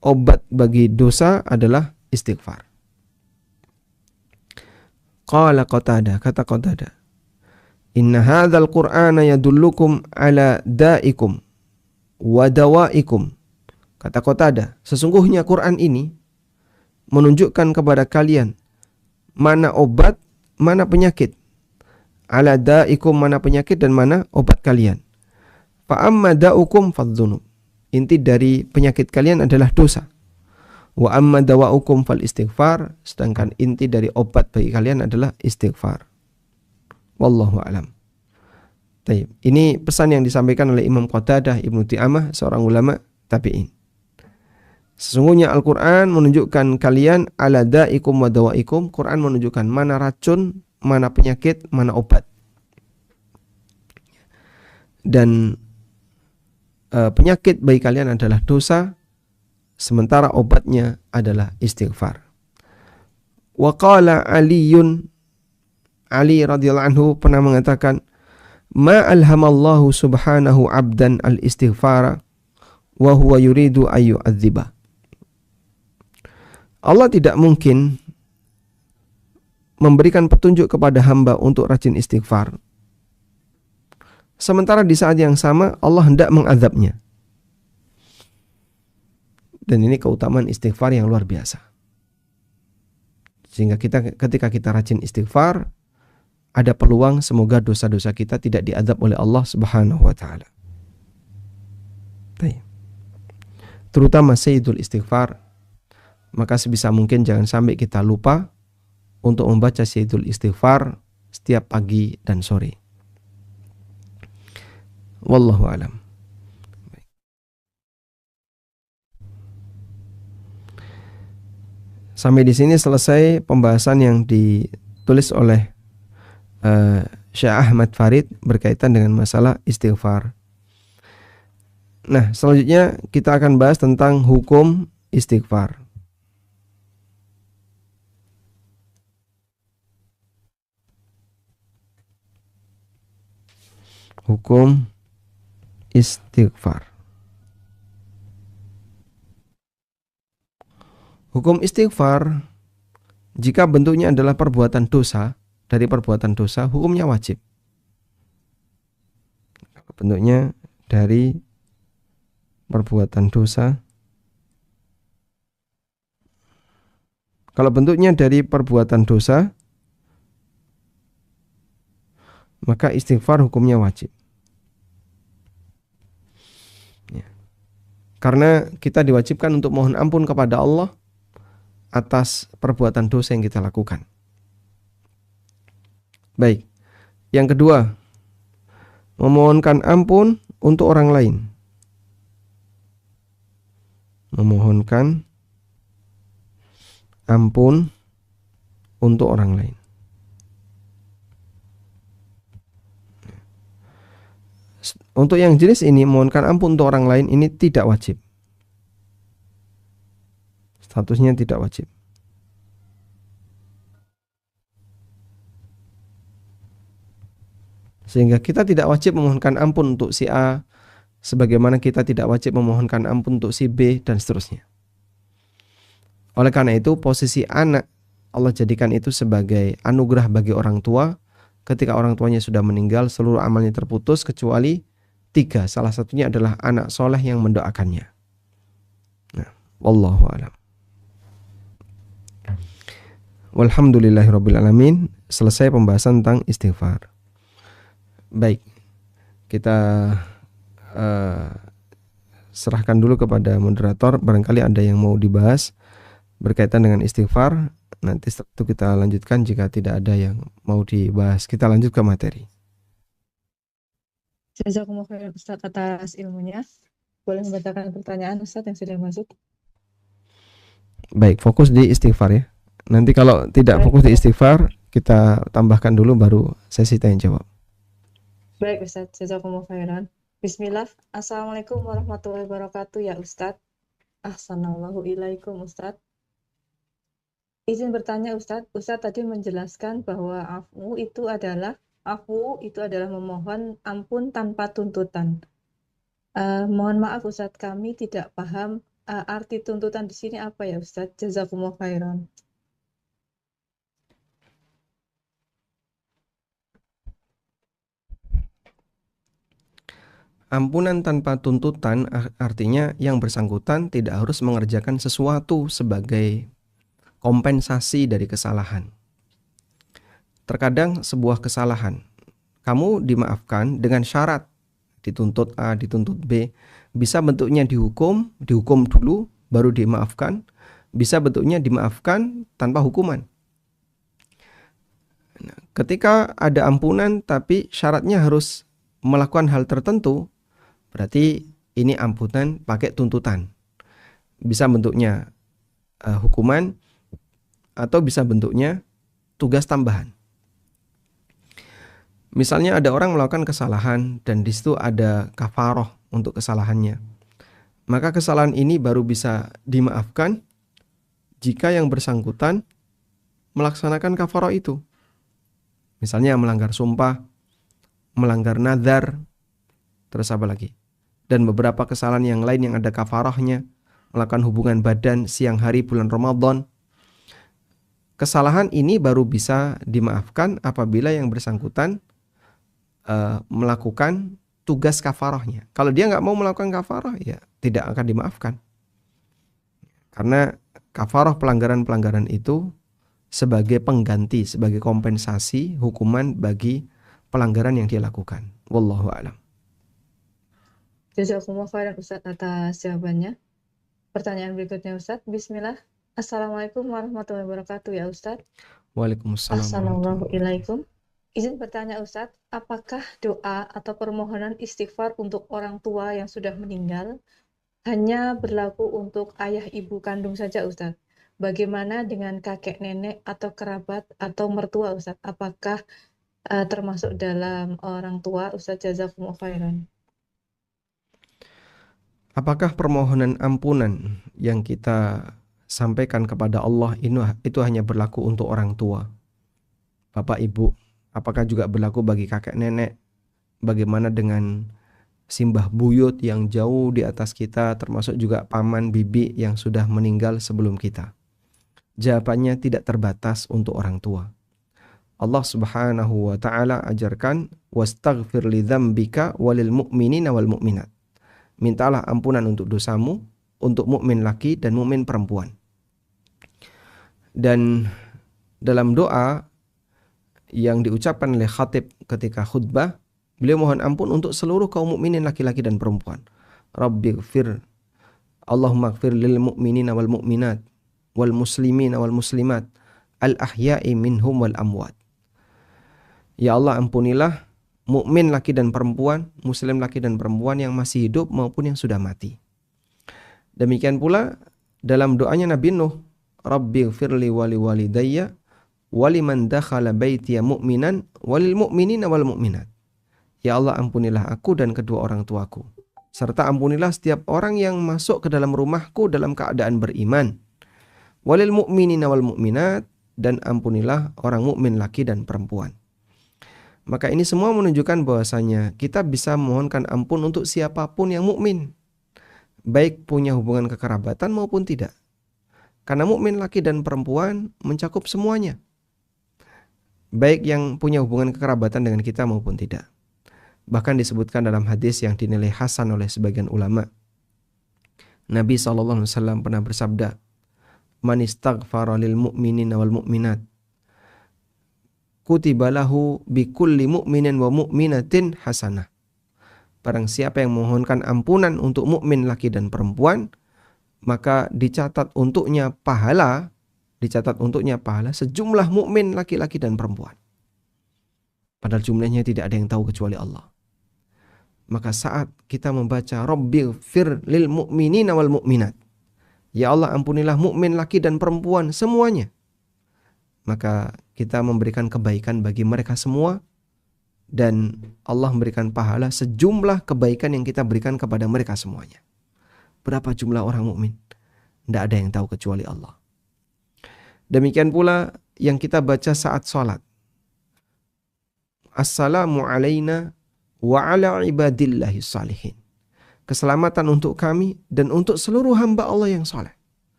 obat bagi dosa adalah istighfar. Qala Qatadah, kata Qatadah, inna hadzal qur'ana yadullukum ala da'ikum wa dawa'ikum. Kata Qatadah, sesungguhnya Quran ini menunjukkan kepada kalian mana obat, mana penyakit. Ala da'ikum, mana penyakit dan mana obat kalian. Fa amma da'ukum fadzunub. Inti dari penyakit kalian adalah dosa. Wa amma dawa'ukum fal istighfar, sedangkan inti dari obat bagi kalian adalah istighfar. Wallahu a'lam. Baik, ini pesan yang disampaikan oleh Imam Qatadah Ibnu Di'amah, seorang ulama tabi'in. Sesungguhnya Al-Quran menunjukkan kalian ala da'ikum wa dawa'ikum. Quran menunjukkan mana racun, mana penyakit, mana obat. Dan penyakit bagi kalian adalah dosa, sementara obatnya adalah istighfar. Wa qala Aliyun, Ali radhiyallahu anhu pernah mengatakan, ma alhamallahu subhanahu abdan al-istighfara wa huwa yuridu ayyu'adzibah. Allah tidak mungkin memberikan petunjuk kepada hamba untuk rajin istighfar, sementara di saat yang sama Allah hendak mengazabnya. Dan ini keutamaan istighfar yang luar biasa. Sehingga ketika kita rajin istighfar, ada peluang semoga dosa-dosa kita tidak diazab oleh Allah Subhanahu wa taala. Terutama sayyidul istighfar, maka sebisa mungkin jangan sampai kita lupa untuk membaca sayyidul istighfar setiap pagi dan sore. Wallahu a'lam. Sampai di sini selesai pembahasan yang ditulis oleh Syekh Ahmad Farid berkaitan dengan masalah istighfar. Nah, selanjutnya kita akan bahas tentang hukum istighfar. Hukum istighfar. Hukum istighfar, jika bentuknya adalah perbuatan dosa, dari perbuatan dosa, hukumnya wajib. Bentuknya dari perbuatan dosa. Kalau bentuknya dari perbuatan dosa, maka istighfar hukumnya wajib. Karena kita diwajibkan untuk mohon ampun kepada Allah atas perbuatan dosa yang kita lakukan. Baik. Yang kedua, memohonkan ampun untuk orang lain. Memohonkan ampun untuk orang lain. Untuk yang jenis ini, mohonkan ampun untuk orang lain ini tidak wajib. Statusnya tidak wajib. Sehingga kita tidak wajib memohonkan ampun untuk si A, sebagaimana kita tidak wajib memohonkan ampun untuk si B, dan seterusnya. Oleh karena itu, posisi anak Allah jadikan itu sebagai anugerah bagi orang tua. Ketika orang tuanya sudah meninggal, seluruh amalnya terputus kecuali 3. Salah satunya adalah anak soleh yang mendoakannya. Nah, wallahu a'lam. Walhamdulillahirrabbilalamin. Selesai pembahasan tentang istighfar. Baik, kita serahkan dulu kepada moderator. Barangkali ada yang mau dibahas berkaitan dengan istighfar. Nanti setelah itu kita lanjutkan. Jika tidak ada yang mau dibahas, kita lanjut ke materi. Jazakumullah khairan Ustadz atas ilmunya. Boleh membacakan pertanyaan Ustadz yang sudah masuk? Baik, fokus di istighfar ya. Nanti kalau tidak fokus di istighfar, kita tambahkan dulu baru sesi tanya jawab. Baik Ustadz, jazakumullah khairan. Bismillah. Assalamualaikum warahmatullahi wabarakatuh ya Ustadz. Ahsanallahu ilaikum Ustadz. Izin bertanya Ustadz. Ustadz tadi menjelaskan bahwa afu itu adalah afu itu adalah memohon ampun tanpa tuntutan. Mohon maaf Ustadz, kami tidak paham arti tuntutan di sini apa ya Ustadz? Jazakumullah khairan. Ampunan tanpa tuntutan artinya yang bersangkutan tidak harus mengerjakan sesuatu sebagai kompensasi dari kesalahan. Terkadang sebuah kesalahan, kamu dimaafkan dengan syarat, dituntut A, dituntut B, bisa bentuknya dihukum dulu, baru dimaafkan, bisa bentuknya dimaafkan tanpa hukuman. Nah, ketika ada ampunan tapi syaratnya harus melakukan hal tertentu, berarti ini ampunan pakai tuntutan. Bisa bentuknya hukuman atau bisa bentuknya tugas tambahan. Misalnya ada orang melakukan kesalahan dan di situ ada kafaroh untuk kesalahannya. Maka kesalahan ini baru bisa dimaafkan jika yang bersangkutan melaksanakan kafaroh itu. Misalnya melanggar sumpah, melanggar nadar, terus apa lagi? Dan beberapa kesalahan yang lain yang ada kafarohnya, melakukan hubungan badan siang hari bulan Ramadan. Kesalahan ini baru bisa dimaafkan apabila yang bersangkutan melakukan tugas kafarohnya. Kalau dia nggak mau melakukan kafaroh, ya tidak akan dimaafkan. Karena kafaroh pelanggaran-pelanggaran itu sebagai pengganti, sebagai kompensasi hukuman bagi pelanggaran yang dia lakukan. Wallahu a'lam. Jazakumullah khairan Ustadz atas jawabannya. Pertanyaan berikutnya Ustadz. Bismillah. Assalamualaikum warahmatullahi wabarakatuh ya Ustadz. Waalaikumsalam Assalamualaikum. Izin bertanya Ustadz, apakah doa atau permohonan istighfar untuk orang tua yang sudah meninggal hanya berlaku untuk ayah ibu kandung saja Ustadz? Bagaimana dengan kakek nenek atau kerabat atau mertua Ustadz? Apakah termasuk dalam orang tua Ustadz? Jazakumullah khairan. Apakah permohonan ampunan yang kita sampaikan kepada Allah itu hanya berlaku untuk orang tua, bapak ibu? Apakah juga berlaku bagi kakek nenek? Bagaimana dengan simbah buyut yang jauh di atas kita, termasuk juga paman bibi yang sudah meninggal sebelum kita? Jawabannya tidak terbatas untuk orang tua. Allah Subhanahu wa taala ajarkan wastaghfir lidzambika walil mu'minina wal mu'minat. Mintalah ampunan untuk dosamu untuk mukmin laki dan mukmin perempuan. Dan dalam doa yang diucapkan oleh khatib ketika khutbah, beliau mohon ampun untuk seluruh kaum mukminin laki-laki dan perempuan. Rabbighfir, Allahumma ighfir lil mu'minina wal mu'minat wal muslimina wal muslimat al ahya'i minhum wal amwat. Ya Allah, ampunilah mukmin laki dan perempuan, muslim laki dan perempuan yang masih hidup maupun yang sudah mati. Demikian pula dalam doanya Nabi Nuh, Rabbighfirli wali walidayya waliman dakhala baitiya mu'minan walil mu'minina wal mu'minat. Ya Allah, ampunilah aku dan kedua orang tuaku, serta ampunilah setiap orang yang masuk ke dalam rumahku dalam keadaan beriman. Walil mu'minina wal mu'minat, dan ampunilah orang mukmin laki dan perempuan. Maka ini semua menunjukkan bahwasanya kita bisa memohonkan ampun untuk siapapun yang mukmin, baik punya hubungan kekerabatan maupun tidak. Karena mukmin laki dan perempuan mencakup semuanya, baik yang punya hubungan kekerabatan dengan kita maupun tidak. Bahkan disebutkan dalam hadis yang dinilai hasan oleh sebagian ulama, Nabi SAW pernah bersabda, Man istaghfara lil mu'minina wal mu'minat kutiba lahu bikulli mu'minin wa mu'minatin hasanah. Barang siapa yang memohonkan ampunan untuk mukmin laki dan perempuan, maka dicatat untuknya pahala sejumlah mukmin laki-laki dan perempuan. Padahal jumlahnya tidak ada yang tahu kecuali Allah. Maka saat kita membaca Rabbighfir lil mu'minina wal mu'minat, ya Allah, ampunilah mukmin laki dan perempuan semuanya, maka kita memberikan kebaikan bagi mereka semua, dan Allah memberikan pahala sejumlah kebaikan yang kita berikan kepada mereka semuanya. Berapa jumlah orang mukmin? Tidak ada yang tahu kecuali Allah. Demikian pula yang kita baca saat sholat. Assalamu alaina wa ala ibadillahi salihin. Keselamatan untuk kami dan untuk seluruh hamba Allah yang soleh,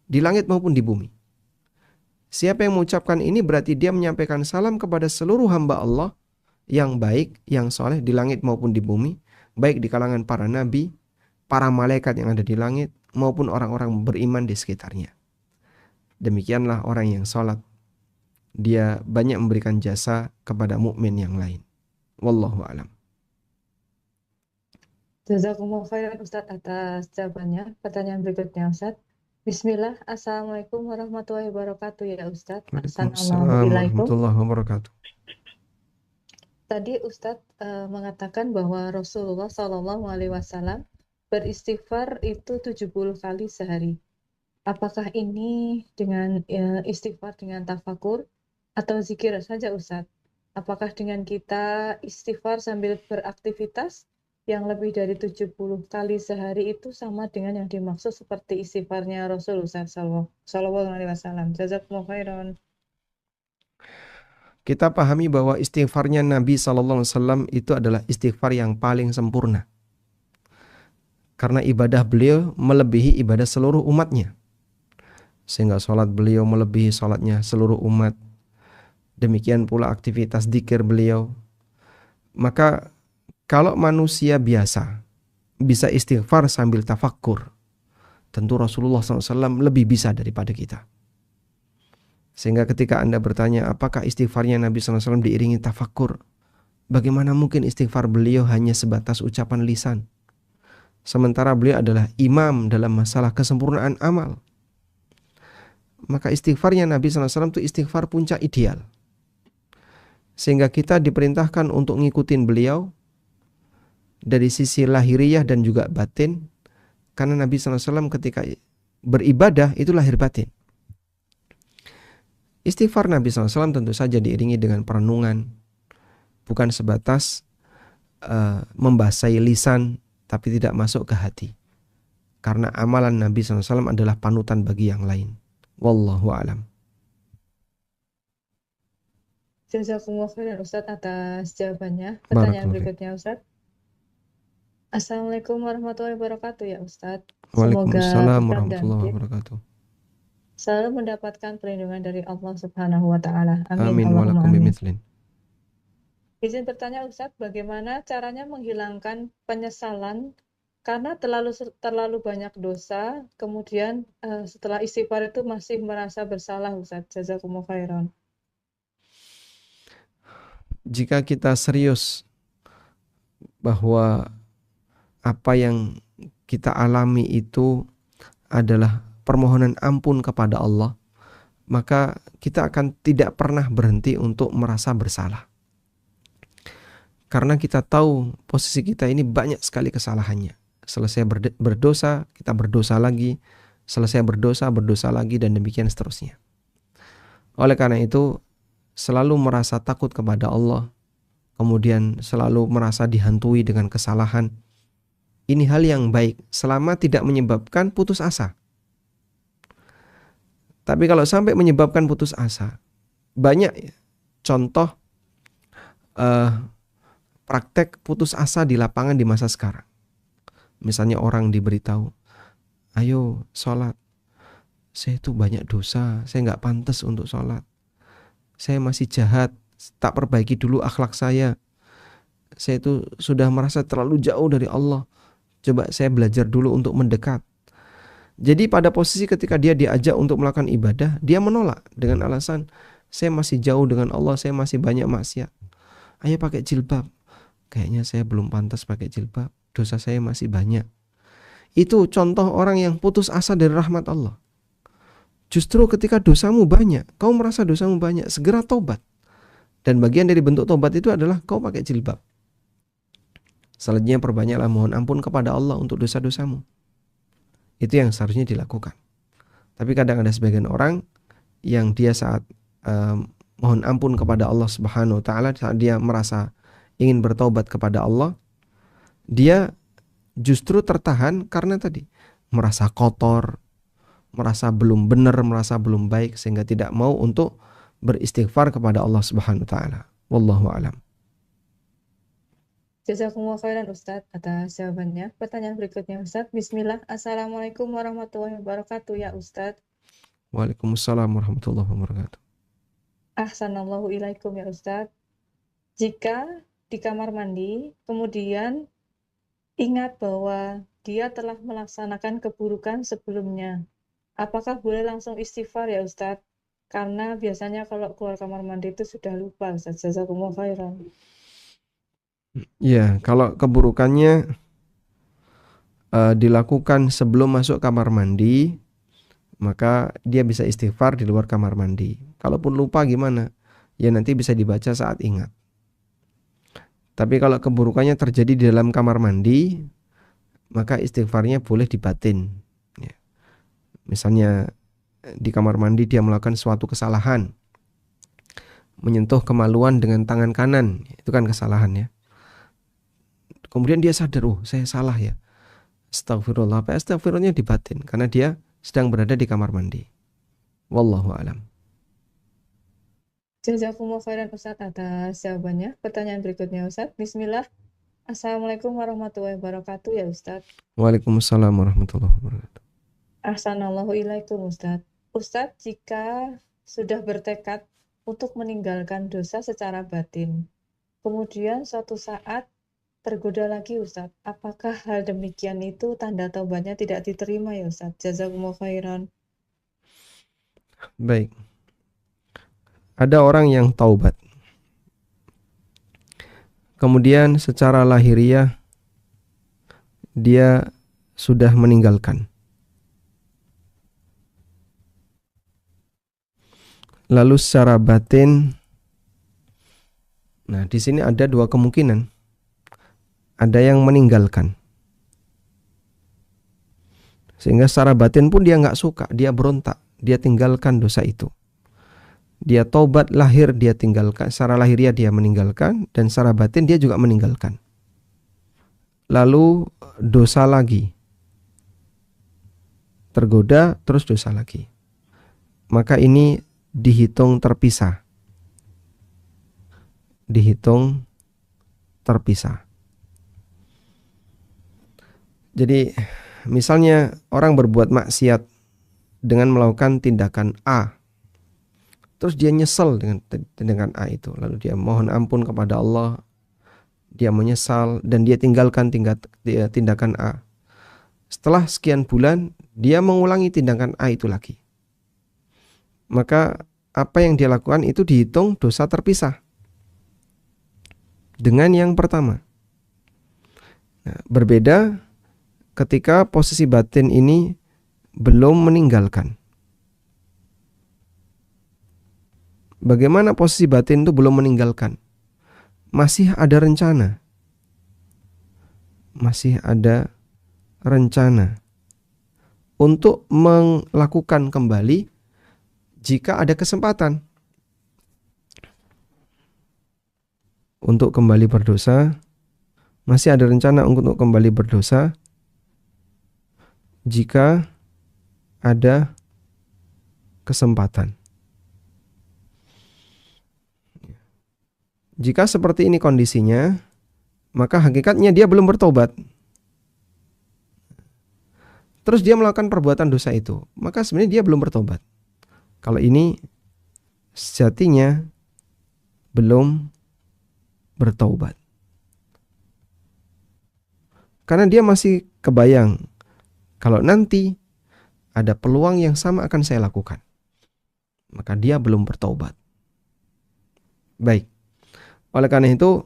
di langit maupun di bumi. Siapa yang mengucapkan ini berarti dia menyampaikan salam kepada seluruh hamba Allah yang baik, yang soleh di langit maupun di bumi, baik di kalangan para nabi, para malaikat yang ada di langit, maupun orang-orang beriman di sekitarnya. Demikianlah orang yang sholat. Dia banyak memberikan jasa kepada mukmin yang lain. Wallahu a'lam. Jazakumullah khairan Ustadz atas jawabannya. Pertanyaan berikutnya Ustadz. Bismillah, Assalamualaikum warahmatullahi wabarakatuh ya Ustadz. Waalaikumsalam Assalamualaikum. warahmatullahi wabarakatuh. Tadi Ustadz mengatakan bahwa Rasulullah SAW beristighfar itu 70 kali sehari. Apakah ini dengan istighfar dengan tafakur atau zikir saja Ustadz? Apakah dengan kita istighfar sambil beraktivitas yang lebih dari 70 kali sehari itu sama dengan yang dimaksud seperti istighfarnya Rasulullah SAW? Jazakumullah khairan. Kita pahami bahwa istighfarnya Nabi SAW itu adalah istighfar yang paling sempurna. Karena ibadah beliau melebihi ibadah seluruh umatnya. Sehingga sholat beliau melebihi sholatnya seluruh umat. Demikian pula aktivitas dzikir beliau. Maka kalau manusia biasa bisa istighfar sambil tafakkur, tentu Rasulullah SAW lebih bisa daripada kita. Sehingga ketika Anda bertanya apakah istighfarnya Nabi SAW diiringi tafakkur, bagaimana mungkin istighfar beliau hanya sebatas ucapan lisan? Sementara beliau adalah imam dalam masalah kesempurnaan amal. Maka istighfarnya Nabi SAW itu istighfar puncak ideal. Sehingga kita diperintahkan untuk ngikutin beliau dari sisi lahiriah dan juga batin. Karena Nabi SAW ketika beribadah itu lahir batin. Istighfar Nabi SAW tentu saja diiringi dengan perenungan. Bukan sebatas membasahi lisan, tapi tidak masuk ke hati. Karena amalan Nabi SAW adalah panutan bagi yang lain. Wallahu a'lam. Jazakumullah khairan Ustadz atas jawabannya. Pertanyaan berikutnya Ustadz. Assalamualaikum warahmatullahi wabarakatuh ya Ustadz. Waalaikumsalam warahmatullahi wabarakatuh. Selalu mendapatkan perlindungan dari Allah Subhanahu wa taala. Amin walakum bimithlin. Izin bertanya Ustadz, bagaimana caranya menghilangkan penyesalan karena terlalu banyak dosa, kemudian setelah istighfar itu masih merasa bersalah Ustadz. Jazakumullah khairan. Jika kita serius bahwa apa yang kita alami itu adalah permohonan ampun kepada Allah, maka kita akan tidak pernah berhenti untuk merasa bersalah. Karena kita tahu posisi kita ini banyak sekali kesalahannya. Selesai berdosa, kita berdosa lagi. Selesai berdosa lagi, dan demikian seterusnya. Oleh karena itu, selalu merasa takut kepada Allah, kemudian selalu merasa dihantui dengan kesalahan. Ini hal yang baik selama tidak menyebabkan putus asa. Tapi kalau sampai menyebabkan putus asa, banyak contoh praktek putus asa di lapangan di masa sekarang. Misalnya orang diberitahu, ayo sholat, saya itu banyak dosa, saya gak pantas untuk sholat, saya masih jahat, tak perbaiki dulu akhlak saya itu sudah merasa terlalu jauh dari Allah, coba saya belajar dulu untuk mendekat. Jadi pada posisi ketika dia diajak untuk melakukan ibadah, dia menolak dengan alasan, saya masih jauh dengan Allah, saya masih banyak maksiat. Ayo pakai jilbab. Kayaknya saya belum pantas pakai jilbab, dosa saya masih banyak. Itu contoh orang yang putus asa dari rahmat Allah. Justru ketika dosamu banyak, kau merasa dosamu banyak, segera tobat. Dan bagian dari bentuk tobat itu adalah kau pakai jilbab. Selanjutnya perbanyaklah mohon ampun kepada Allah untuk dosa-dosamu. Itu yang seharusnya dilakukan. Tapi kadang ada sebagian orang yang dia saat mohon ampun kepada Allah Subhanahu wa taala, saat dia merasa ingin bertobat kepada Allah, dia justru tertahan karena tadi merasa kotor, merasa belum benar, merasa belum baik, sehingga tidak mau untuk beristighfar kepada Allah Subhanahu wa taala. Wallahu a'lam. Jazakumullah khairan Ustadz atas jawabannya. Pertanyaan berikutnya Ustadz. Bismillah. Assalamualaikum warahmatullahi wabarakatuh ya Ustadz. Waalaikumsalam warahmatullahi wabarakatuh. Ahsanallahu ilaikum ya Ustadz. Jika di kamar mandi, kemudian ingat bahwa dia telah melaksanakan keburukan sebelumnya, apakah boleh langsung istighfar ya Ustadz? Karena biasanya kalau keluar kamar mandi itu sudah lupa Ustadz. Jazakumullah khairan. Ya, kalau keburukannya dilakukan sebelum masuk kamar mandi, maka dia bisa istighfar di luar kamar mandi. Kalaupun lupa gimana? Ya nanti bisa dibaca saat ingat. Tapi kalau keburukannya terjadi di dalam kamar mandi, maka istighfarnya boleh dibatin. Ya. Misalnya di kamar mandi dia melakukan suatu kesalahan, menyentuh kemaluan dengan tangan kanan, itu kan kesalahan ya. Kemudian dia sadar, oh saya salah ya. Astagfirullah, astagfirullahnya dibatin karena dia sedang berada di kamar mandi. Wallahu alam. Jazakumullah khairan Ustadz atas jawabannya. Pertanyaan berikutnya Ustadz. Bismillah. Assalamualaikum warahmatullahi wabarakatuh ya Ustadz. Waalaikumsalam warahmatullahi wabarakatuh. Ahsanallahu ilaikum Ustadz. Ustadz, jika sudah bertekad untuk meninggalkan dosa secara batin, kemudian suatu saat tergoda lagi Ustadz, apakah hal demikian itu tanda taubatnya tidak diterima ya Ustadz? Jazakumullah khairan. Baik. Ada orang yang taubat. Kemudian secara lahiriah dia sudah meninggalkan. Lalu secara batin, nah di sini ada dua kemungkinan. Ada yang meninggalkan, sehingga secara batin pun dia nggak suka, dia berontak, dia tinggalkan dosa itu. Dia taubat lahir, dia tinggalkan, secara lahiriah dia meninggalkan, dan secara batin dia juga meninggalkan. Lalu dosa lagi, tergoda terus dosa lagi, maka ini dihitung terpisah. Dihitung terpisah. Jadi misalnya orang berbuat maksiat dengan melakukan tindakan A, terus dia nyesel dengan tindakan A itu, lalu dia mohon ampun kepada Allah, dia menyesal dan dia tinggalkan tindakan A. Setelah sekian bulan dia mengulangi tindakan A itu lagi, maka apa yang dia lakukan itu dihitung dosa terpisah dengan yang pertama. Nah, berbeda ketika posisi batin ini belum meninggalkan. Bagaimana posisi batin itu belum meninggalkan? Masih ada rencana. Masih ada rencana untuk melakukan kembali jika ada kesempatan. Untuk kembali berdosa, masih ada rencana untuk kembali berdosa jika ada kesempatan. Jika seperti ini kondisinya, maka hakikatnya dia belum bertobat. Terus dia melakukan perbuatan dosa itu, maka sebenarnya dia belum bertobat. Kalau ini sejatinya belum bertobat. Karena dia masih kebayang, kalau nanti ada peluang yang sama akan saya lakukan, maka dia belum bertobat. Baik. Oleh karena itu,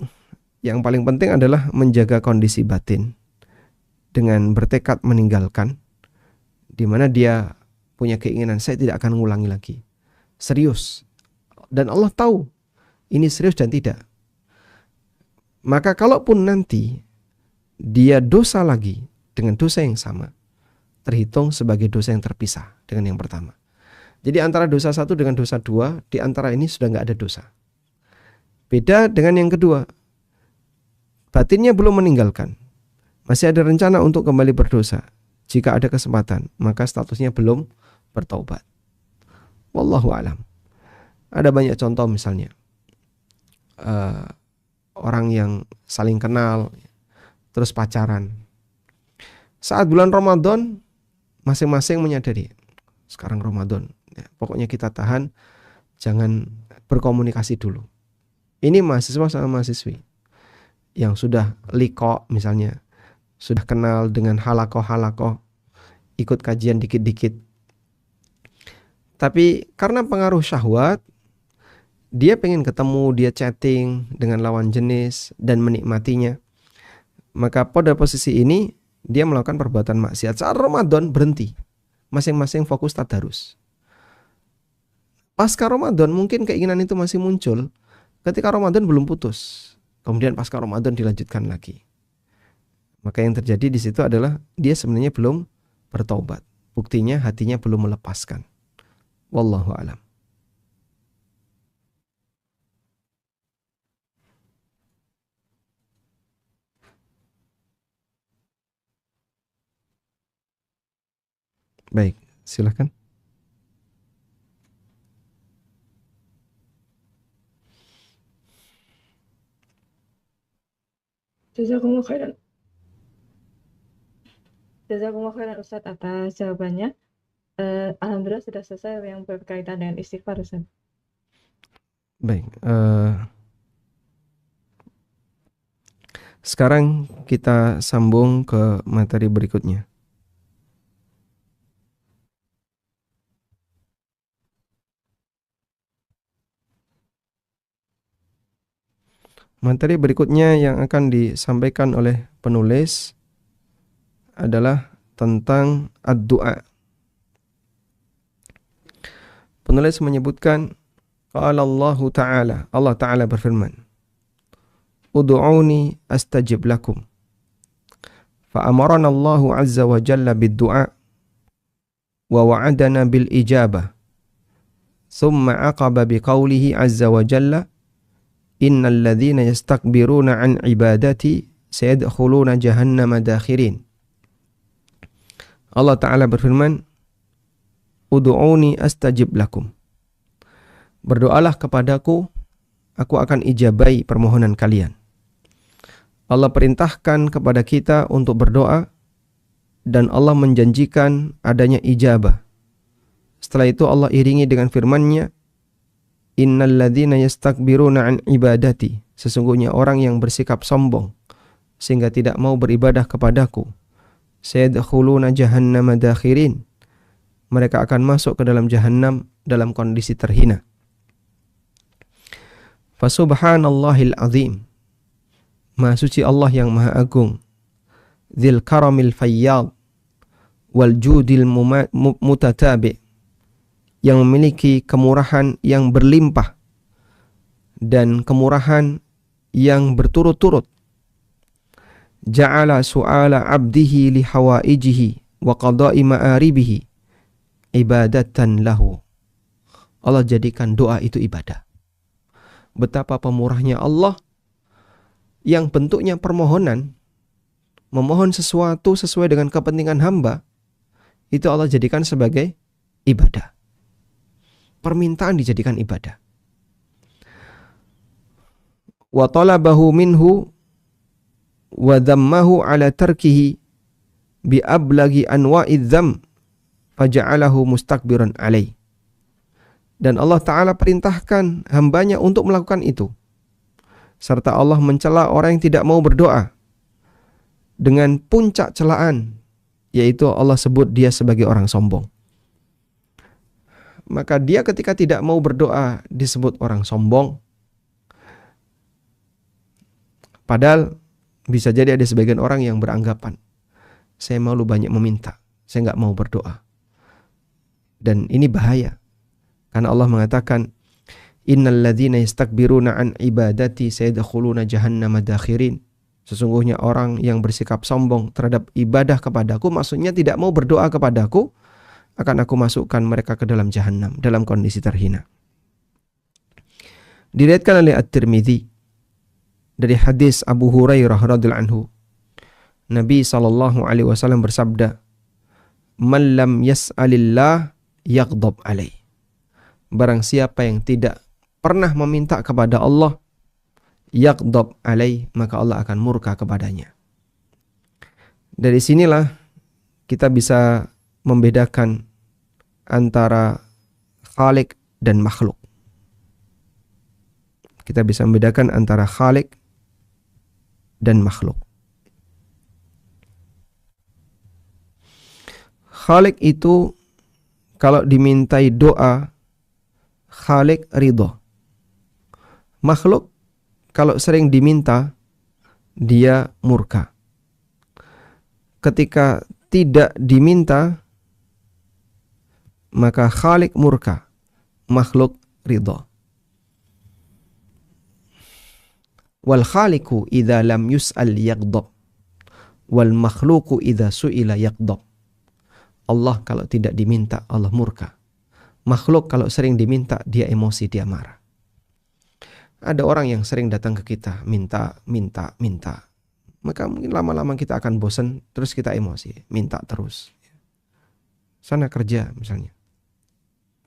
yang paling penting adalah menjaga kondisi batin dengan bertekad meninggalkan, di mana dia punya keinginan, saya tidak akan mengulangi lagi. Serius. Dan Allah tahu ini serius dan tidak. Maka kalaupun nanti dia dosa lagi dengan dosa yang sama, terhitung sebagai dosa yang terpisah dengan yang pertama. Jadi antara dosa satu dengan dosa dua, di antara ini sudah nggak ada dosa. Beda dengan yang kedua, batinnya belum meninggalkan, masih ada rencana untuk kembali berdosa. Jika ada kesempatan, maka statusnya belum bertaubat. Wallahu alam. Ada banyak contoh misalnya, orang yang saling kenal, terus pacaran. Saat bulan Ramadan, masing-masing menyadari, sekarang Ramadan, ya, pokoknya kita tahan, jangan berkomunikasi dulu. Ini mahasiswa sama mahasiswi yang sudah liqa misalnya, sudah kenal dengan halakoh, ikut kajian dikit-dikit. Tapi karena pengaruh syahwat, dia pengen ketemu, dia chatting dengan lawan jenis dan menikmatinya. Maka pada posisi ini dia melakukan perbuatan maksiat. Saat Ramadan berhenti, masing-masing fokus tadarus. Pasca Ramadan mungkin keinginan itu masih muncul ketika Ramadan belum putus. Kemudian pasca Ramadan dilanjutkan lagi. Maka yang terjadi di situ adalah dia sebenarnya belum bertaubat. Buktinya hatinya belum melepaskan. Wallahu a'lam. Baik, silakan. Jazakumullah khairan. Jazakumullah khairan Ustadz atas jawabannya. Alhamdulillah sudah selesai yang berkaitan dengan istighfar Ustadz. Baik, sekarang kita sambung ke materi berikutnya. Materi berikutnya yang akan disampaikan oleh penulis adalah tentang ad-du'a. Penulis menyebutkan, qala Allah Ta'ala, Allah Ta'ala berfirman, ud'uni astajib lakum. Fa'amarana Allah Azza wa Jalla bid-du'a wa wa'adana bil ijabah. Thumma aqaba biqaulihi Azza wa Jalla, innal ladzina yastakbiruna an ibadati sayadkhuluna jahannama dakhirin. Allah Ta'ala berfirman, ud'uni astajib lakum. Berdoalah kepadaku, aku akan ijabai permohonan kalian. Allah perintahkan kepada kita untuk berdoa dan Allah menjanjikan adanya ijabah. Setelah itu Allah iringi dengan firman-Nya, innal ladzina yastakbiruna an ibadati, sesungguhnya orang yang bersikap sombong sehingga tidak mau beribadah kepadaku, sayadkhuluna jahannama dakhirin, mereka akan masuk ke dalam jahannam dalam kondisi terhina. Fasubhanallahil azim, Maha suci Allah yang maha agung, dzil karamil fayyad wal judil mutatabi, yang memiliki kemurahan yang berlimpah dan kemurahan yang berturut-turut. Ja'ala su'ala 'abdihi li hawaijihi wa qada'i ma'aribihi ibadatan lahu. Allah jadikan doa itu ibadah. Betapa pemurahnya Allah yang bentuknya permohonan, memohon sesuatu sesuai dengan kepentingan hamba, itu Allah jadikan sebagai ibadah. Permintaan dijadikan ibadah. Wa talabahu minhu wa dhammahu ala tarkihi bi ablagi anwa'idz dzam faja'alahu mustakbiran alaih. Dan Allah Ta'ala perintahkan hambanya untuk melakukan itu. Serta Allah mencela orang yang tidak mau berdoa dengan puncak celaan, yaitu Allah sebut dia sebagai orang sombong. Maka dia ketika tidak mau berdoa disebut orang sombong. Padahal bisa jadi ada sebagian orang yang beranggapan, saya malu banyak meminta, saya nggak mau berdoa. Dan ini bahaya. Karena Allah mengatakan, innal ladzina yastakbiruna an ibadati sayadkhuluna jahannama dakhirin. Sesungguhnya orang yang bersikap sombong terhadap ibadah kepadaku, maksudnya tidak mau berdoa kepadaku, akan aku masukkan mereka ke dalam jahannam dalam kondisi terhina. Diriwayatkan oleh At-Tirmidzi dari hadis Abu Hurairah radhiyallahu anhu, Nabi SAW bersabda, man lam yas'alillah yaghdab alaih. Barang siapa yang tidak pernah meminta kepada Allah, yaghdab alaih, maka Allah akan murka kepadanya. Dari sinilah kita bisa membedakan antara khalik dan makhluk. Kita bisa membedakan antara khalik dan makhluk. Khalik itu kalau dimintai doa, khalik ridho. Makhluk kalau sering diminta, dia murka. Ketika tidak diminta, maka khalik murka, makhluk ridho. Wal khaliku idza lam yus'al yaghdab, wal makhluku idza su'ila yaghdab. Allah kalau tidak diminta, Allah murka. Makhluk kalau sering diminta, dia emosi, dia marah. Ada orang yang sering datang ke kita, minta. Maka mungkin lama-lama kita akan bosan, terus kita emosi, minta terus. Sana kerja misalnya.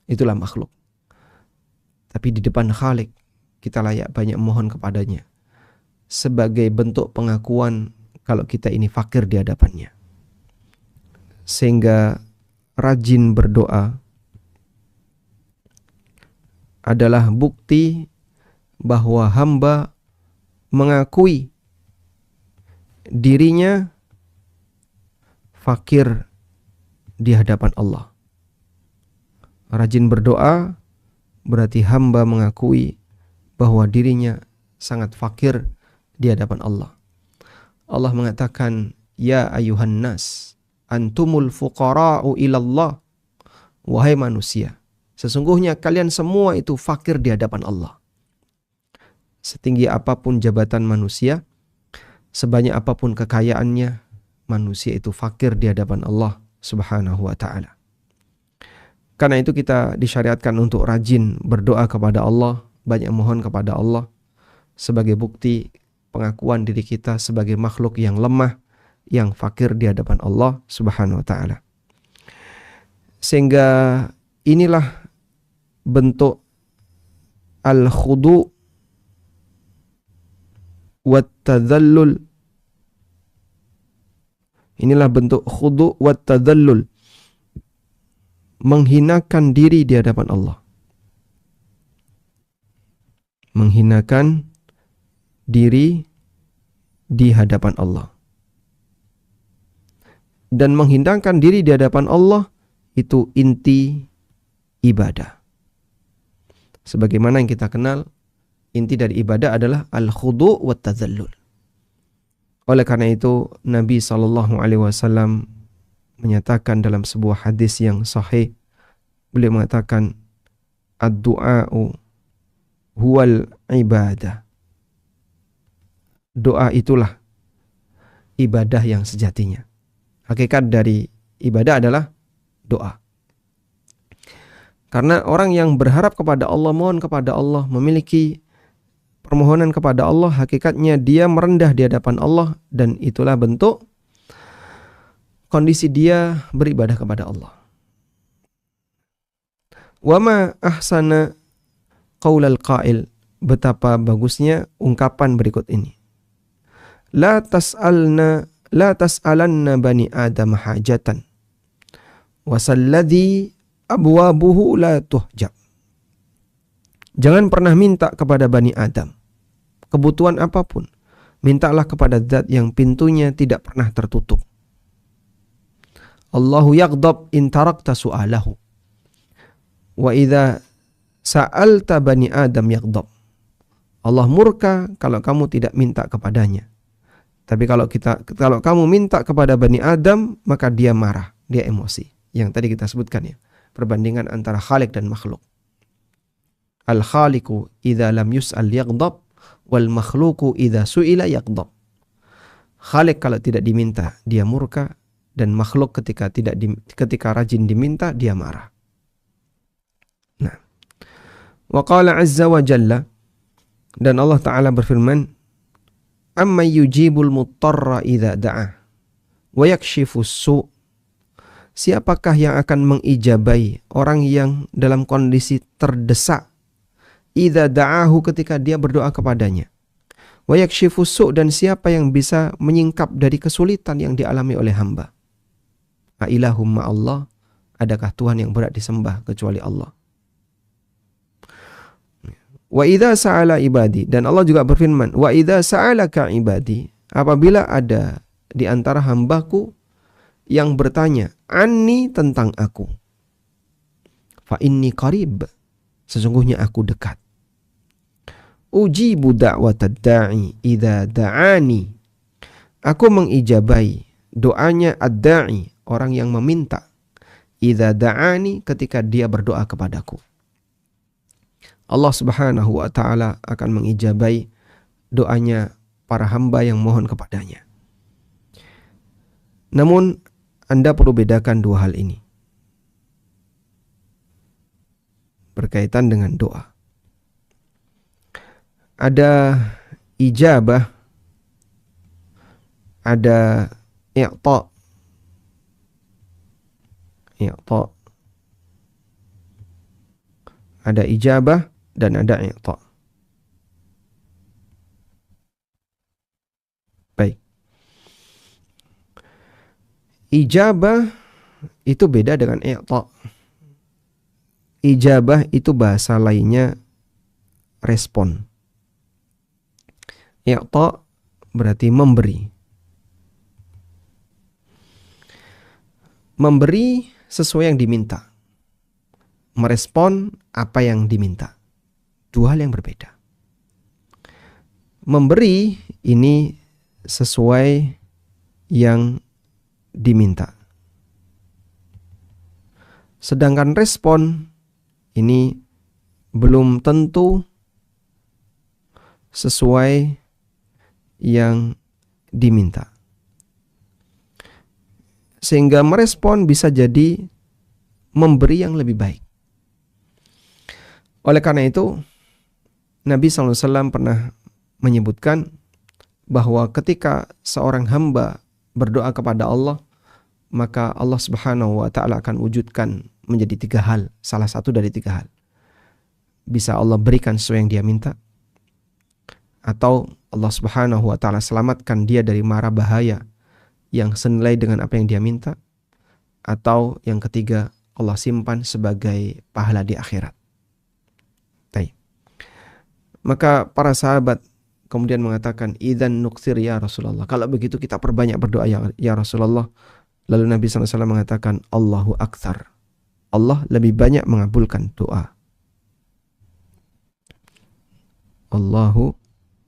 Itulah makhluk. Tapi di depan Khalik, kita layak banyak mohon kepadanya. Sebagai bentuk pengakuan kalau kita ini fakir di hadapannya. Sehingga rajin berdoa adalah bukti bahwa hamba mengakui dirinya fakir di hadapan Allah. Rajin berdoa berarti hamba mengakui bahwa dirinya sangat fakir di hadapan Allah. Allah mengatakan, ya ayuhan nas, antumul fuqara'u ilallah. Wahai manusia, sesungguhnya kalian semua itu fakir di hadapan Allah. Setinggi apapun jabatan manusia, sebanyak apapun kekayaannya, manusia itu fakir di hadapan Allah Subhanahu wa ta'ala. Karena itu kita disyariatkan untuk rajin berdoa kepada Allah, banyak mohon kepada Allah sebagai bukti pengakuan diri kita sebagai makhluk yang lemah, yang fakir di hadapan Allah Subhanahu wa ta'ala. Sehingga inilah bentuk al-khudu' wat tadhallul. Inilah bentuk khudu' wat tadhallul, menghinakan diri di hadapan Allah. Menghinakan diri di hadapan Allah. Dan menghinakan diri di hadapan Allah itu inti ibadah. Sebagaimana yang kita kenal, inti dari ibadah adalah al-khudu' wa tadhallul. Oleh karena itu Nabi SAW menyatakan dalam sebuah hadis yang sahih, beliau mengatakan ad-du'a'u huwal ibadah. Doa itulah ibadah yang sejatinya. Hakikat dari ibadah adalah doa. Karena orang yang berharap kepada Allah, mohon kepada Allah, memiliki permohonan kepada Allah, hakikatnya dia merendah di hadapan Allah, dan itulah bentuk kondisi dia beribadah kepada Allah. Wa ma ahsana qaulal qail, betapa bagusnya ungkapan berikut ini. La tas'alanna bani Adam hajatan wasalladhi abwabuhu la tuhjab. Jangan pernah minta kepada Bani Adam kebutuhan apapun. Mintalah kepada zat yang pintunya tidak pernah tertutup. Allahu yaghdab in tarakta su'alahu. Wa idza sa'alta Bani Adam yaghdab. Allah murka kalau kamu tidak minta kepadanya. Tapi kalau kamu minta kepada Bani Adam, maka dia marah, dia emosi. Yang tadi kita sebutkan ya, perbandingan antara khalik dan makhluk. Al-khaliku idza lam yus'al yaghdab, wal makhluku idza su'ila yaghdab. Khalik kalau tidak diminta dia murka, dan makhluk ketika rajin diminta dia marah. Nah, wa qala azza wa jalla, dan Allah Ta'ala berfirman, amma yujibul muttarra idza da'a wa yakshifus su'. Siapakah yang akan mengijabai orang yang dalam kondisi terdesak, idza da'ahu, ketika dia berdoa kepadanya, Wa yakshifus su', dan siapa yang bisa menyingkap dari kesulitan yang dialami oleh hamba. A ilahum ma'allah, adakah Tuhan yang berat disembah kecuali Allah? Wa idza sa'ala ibadi, dan Allah juga berfirman, wa idza sa'alaka ibadi, apabila ada di antara hambaku yang bertanya anni, tentang aku, fa inni qarib, sesungguhnya aku dekat. Ujibu da'watad da'i idza da'ani, aku mengijabai doanya ad-da'i, orang yang meminta, idza da'ani, ketika dia berdoa kepadaku. Allah Subhanahu wa taala akan mengijabai doanya para hamba yang mohon kepadanya. Namun Anda perlu bedakan dua hal ini berkaitan dengan doa. Ada ijabah, ada i'ta. Ada ijabah dan ada i'ta. Baik. Ijabah itu beda dengan i'ta. Ijabah itu bahasa lainnya respon. I'ta berarti memberi. Memberi sesuai yang diminta. Merespon apa yang diminta. Dua hal yang berbeda. Memberi ini sesuai yang diminta. Sedangkan respon ini belum tentu sesuai yang diminta. Sehingga merespon bisa jadi memberi yang lebih baik. Oleh karena itu, Nabi SAW pernah menyebutkan bahwa ketika seorang hamba berdoa kepada Allah, maka Allah Subhanahu wa ta'ala akan wujudkan menjadi tiga hal, salah satu dari tiga hal. Bisa Allah berikan sesuai yang dia minta, atau Allah Subhanahu wa ta'ala selamatkan dia dari mara bahaya yang senilai dengan apa yang dia minta, atau yang ketiga, Allah simpan sebagai pahala di akhirat. Maka para sahabat kemudian mengatakan, idzan nuksir ya Rasulullah, kalau begitu kita perbanyak berdoa ya Rasulullah. Lalu Nabi SAW mengatakan, Allahu aktsar, Allah lebih banyak mengabulkan doa. Allahu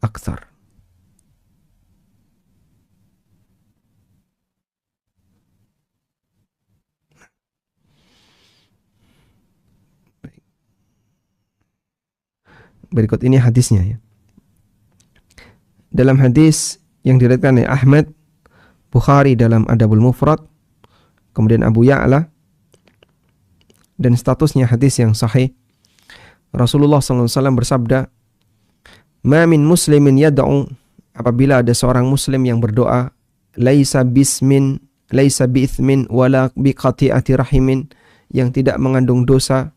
aktsar. Berikut ini hadisnya ya. Dalam hadis yang diriwayatkan oleh Ahmad, Bukhari dalam Adabul Mufrad, kemudian Abu Ya'la, dan statusnya hadis yang sahih, Rasulullah SAW bersabda, ma min muslimin yad'u, apabila ada seorang muslim yang berdoa, laisa bismin, laisa bi'ithmin, wala biqati'ati rahimin, yang tidak mengandung dosa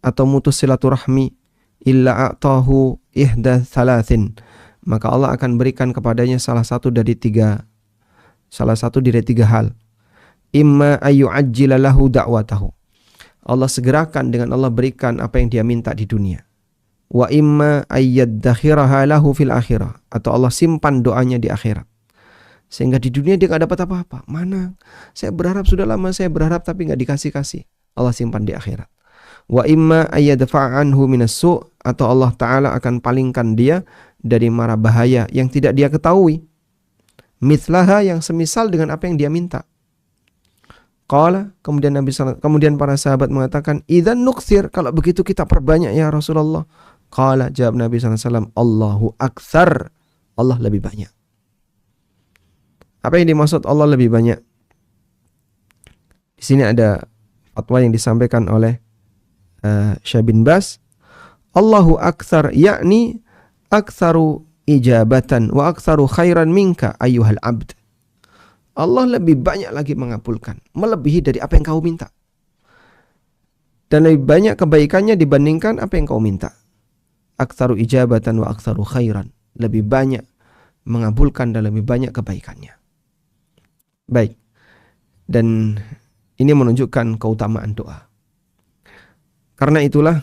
atau mutus silaturahmi, illa a'tahu ihda thalathin, maka Allah akan berikan kepadanya salah satu dari tiga hal. Imma ayyu'ajjila lahu da'watahu, Allah segerakan dengan Allah berikan apa yang dia minta di dunia. Wa imma ayyaddakhiraha lahu fil akhirah, atau Allah simpan doanya di akhirat. Sehingga di dunia dia gak dapat apa-apa. Mana? Saya berharap, sudah lama saya berharap tapi gak dikasih-kasih. Allah simpan di akhirat. Wa imma ayyadfa'anhu minassu', atau Allah Ta'ala akan palingkan dia dari mara bahaya yang tidak dia ketahui. Mithlaha, yang semisal dengan apa yang dia minta. Qala, kemudian para sahabat mengatakan, idzan nuksir, kalau begitu kita perbanyak ya Rasulullah. Qala, jawab Nabi SAW, Allahu aktsar, Allah lebih banyak. Apa yang dimaksud Allah lebih banyak? Di sini ada fatwa yang disampaikan oleh Syekh bin Baz. Allahu aktsar yakni aktsaru ijabatan wa aktsaru khairan minka ayyuhal abd. Allah lebih banyak lagi mengabulkan, melebihi dari apa yang kau minta. Dan lebih banyak kebaikannya dibandingkan apa yang kau minta. Aktsaru ijabatan wa aktsaru khairan. lebih banyak mengabulkan dan lebih banyak kebaikannya. Baik. Dan ini menunjukkan keutamaan doa. Karena itulah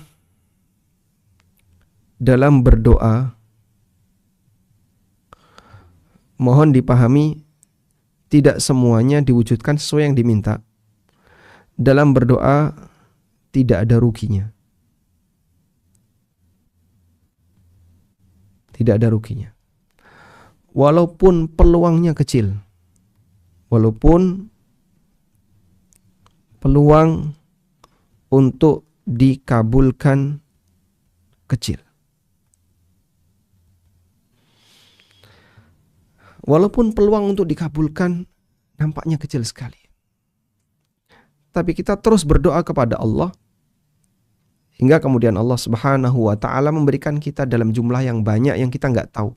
dalam berdoa mohon dipahami tidak semuanya diwujudkan sesuai yang diminta. Dalam berdoa tidak ada ruginya. Tidak ada ruginya. Walaupun peluangnya kecil. Walaupun peluang untuk dikabulkan kecil. Walaupun peluang untuk dikabulkan nampaknya kecil sekali. Tapi kita terus berdoa kepada Allah hingga kemudian Allah Subhanahu wa taala memberikan kita dalam jumlah yang banyak yang kita nggak tahu.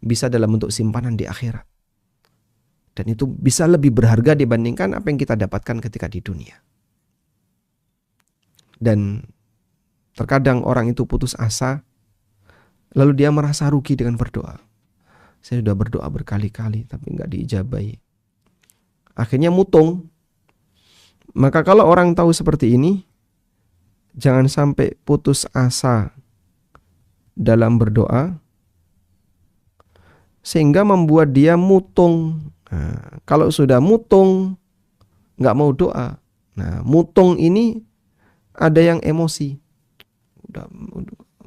Bisa dalam bentuk simpanan di akhirat. Dan itu bisa lebih berharga dibandingkan apa yang kita dapatkan ketika di dunia. Dan terkadang orang itu putus asa, lalu dia merasa rugi dengan berdoa. Saya sudah berdoa berkali-kali tapi nggak diijabahi. Akhirnya mutung. Maka kalau orang tahu seperti ini, jangan sampai putus asa dalam berdoa sehingga membuat dia mutung. Nah, kalau sudah mutung, nggak mau doa. Nah, mutung ini ada yang emosi.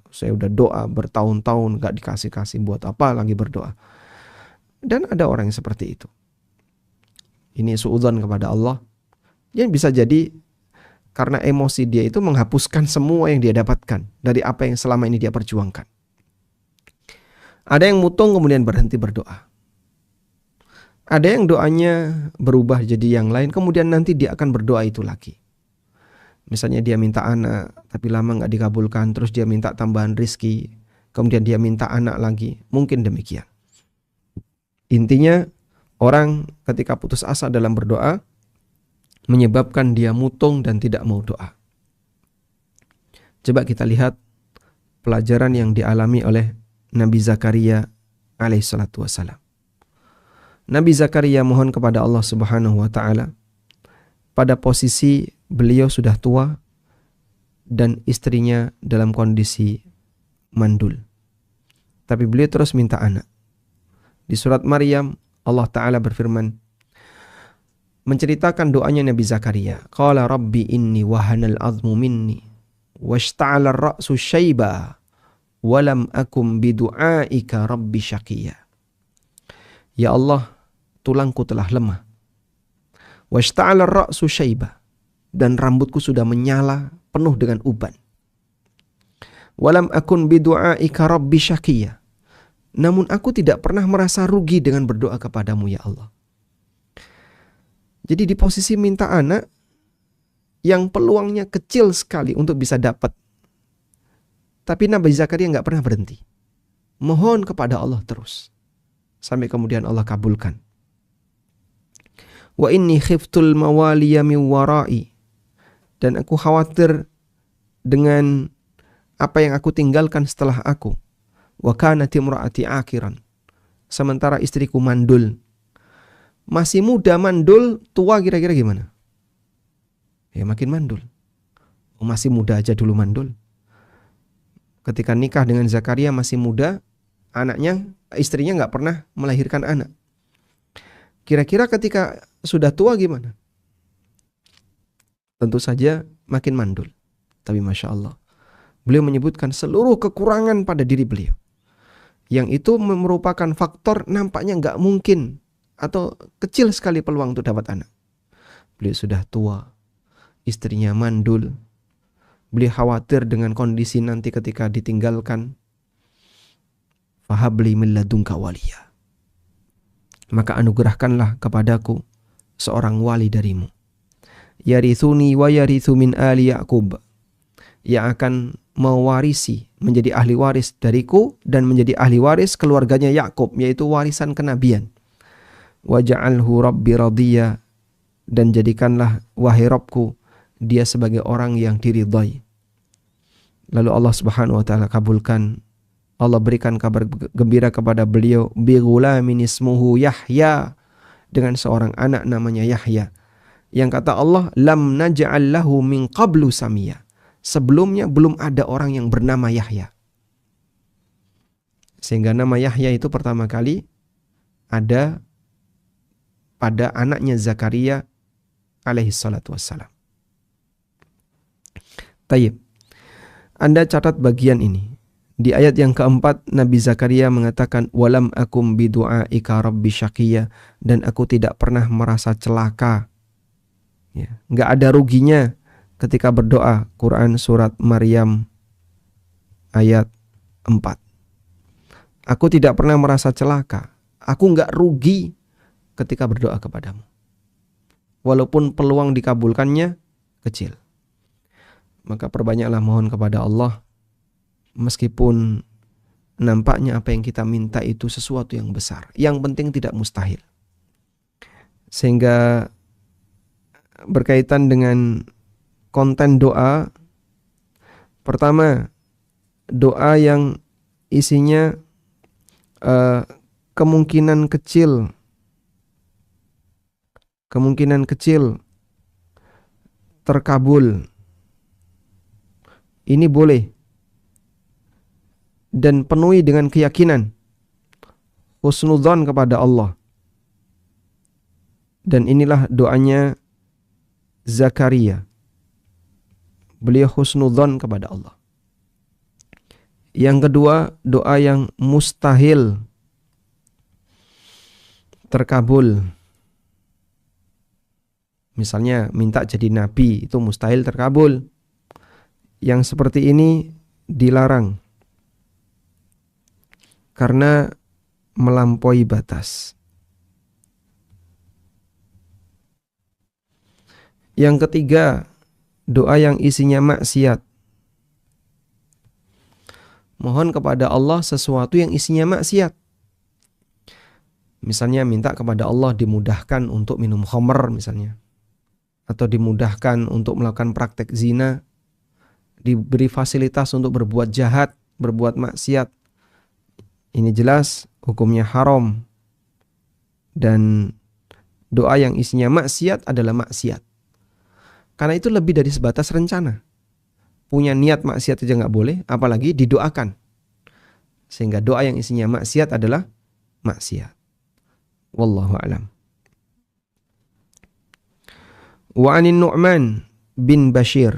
Saya udah doa bertahun-tahun nggak dikasih-kasih, buat apa lagi berdoa. Dan ada orang yang seperti itu. Ini suudzon kepada Allah. Yang bisa jadi karena emosi dia itu menghapuskan semua yang dia dapatkan dari apa yang selama ini dia perjuangkan. Ada yang mutung kemudian berhenti berdoa. Ada yang doanya berubah jadi yang lain, kemudian nanti dia akan berdoa itu lagi. Misalnya dia minta anak, tapi lama nggak dikabulkan, terus dia minta tambahan rizki, kemudian dia minta anak lagi. Mungkin demikian. Intinya, orang ketika putus asa dalam berdoa, menyebabkan dia mutung dan tidak mau doa. Coba kita lihat pelajaran yang dialami oleh Nabi Zakaria alaihissalatu wassalam. Nabi Zakaria mohon kepada Allah Subhanahu wa taala pada posisi beliau sudah tua dan istrinya dalam kondisi mandul. Tapi beliau terus minta anak. Di surat Maryam Allah taala berfirman menceritakan doanya Nabi Zakaria. Qala rabbi inni wahanal azmu minni washta'ala ar-ra'su syaiba wa lam akum bidu'aika rabbi syaqiyya. Ya Allah, tulangku telah lemah. Washta'ala ar-ra'su syaiba, dan rambutku sudah menyala penuh dengan uban. Wa lam akun bidu'aika rabbi syaqiyya. Namun aku tidak pernah merasa rugi dengan berdoa kepadamu ya Allah. Jadi di posisi minta anak yang peluangnya kecil sekali untuk bisa dapat. Tapi Nabi Zakaria nggak pernah berhenti. Mohon kepada Allah terus. Sampai kemudian Allah kabulkan. Wa inni khiftul mawaliya min warai. Dan aku khawatir dengan apa yang aku tinggalkan setelah aku. Wa kanat imraati akiran. Sementara istriku mandul. Masih muda mandul, tua kira-kira gimana? Ya makin mandul. Masih muda aja dulu mandul. Ketika nikah dengan Zakaria masih muda, istrinya nggak pernah melahirkan anak. Kira-kira ketika sudah tua gimana? Tentu saja makin mandul. Tapi Masya Allah, beliau menyebutkan seluruh kekurangan pada diri beliau. Yang itu merupakan faktor nampaknya nggak mungkin atau kecil sekali peluang untuk dapat anak. Beliau sudah tua, istrinya mandul. Beliau khawatir dengan kondisi nanti ketika ditinggalkan. Fahabli min ladunka waliya. Maka anugerahkanlah kepadaku seorang wali darimu. Yarithuni wa yarithu min ali Ya'qub. Yang akan mewarisi, menjadi ahli waris dariku dan menjadi ahli waris keluarganya Ya'qub, yaitu warisan kenabian. Waja'alhu rabbi radiyya, dan jadikanlah wahai Rabbku dia sebagai orang yang diridhai. Lalu Allah Subhanahu wa taala kabulkan Allah berikan kabar gembira kepada beliau bighulamin ismuhu Yahya, dengan seorang anak namanya Yahya. Yang kata Allah, lam naj'al lahu min qablu samia. Sebelumnya belum ada orang yang bernama Yahya. Sehingga nama Yahya itu pertama kali ada pada anaknya Zakaria alaihi salatu wassalam. Tayyib. Anda catat bagian ini. Di ayat yang keempat, Nabi Zakaria mengatakan, walam akum bidu'aika rabbi syaqiyya, dan aku tidak pernah merasa celaka. Ya, nggak ada ruginya ketika berdoa. Quran surat Maryam ayat 4. Aku tidak pernah merasa celaka. Aku nggak rugi ketika berdoa kepadamu. Walaupun peluang dikabulkannya kecil. Maka perbanyaklah mohon kepada Allah. Meskipun nampaknya apa yang kita minta itu sesuatu yang besar. Yang penting tidak mustahil. Sehingga berkaitan dengan konten doa, pertama, doa yang isinya kemungkinan kecil terkabul. Ini boleh. Dan penuhi dengan keyakinan, husnudzon kepada Allah. Dan inilah doanya Zakaria. Beliau husnudzon kepada Allah. Yang kedua, doa yang mustahil terkabul. Misalnya minta jadi nabi, itu mustahil terkabul. Yang seperti ini dilarang karena melampaui batas. Yang ketiga, doa yang isinya maksiat. Mohon kepada Allah sesuatu yang isinya maksiat. Misalnya minta kepada Allah dimudahkan untuk minum khamr misalnya. Atau dimudahkan untuk melakukan praktek zina. Diberi fasilitas untuk berbuat jahat, berbuat maksiat. Ini jelas hukumnya haram. Dan doa yang isinya maksiat adalah maksiat. Karena itu lebih dari sebatas rencana. Punya niat maksiat aja nggak boleh, apalagi didoakan. Sehingga doa yang isinya maksiat adalah maksiat. Wallahu a'lam. Wa 'anin Nu'man bin Bashir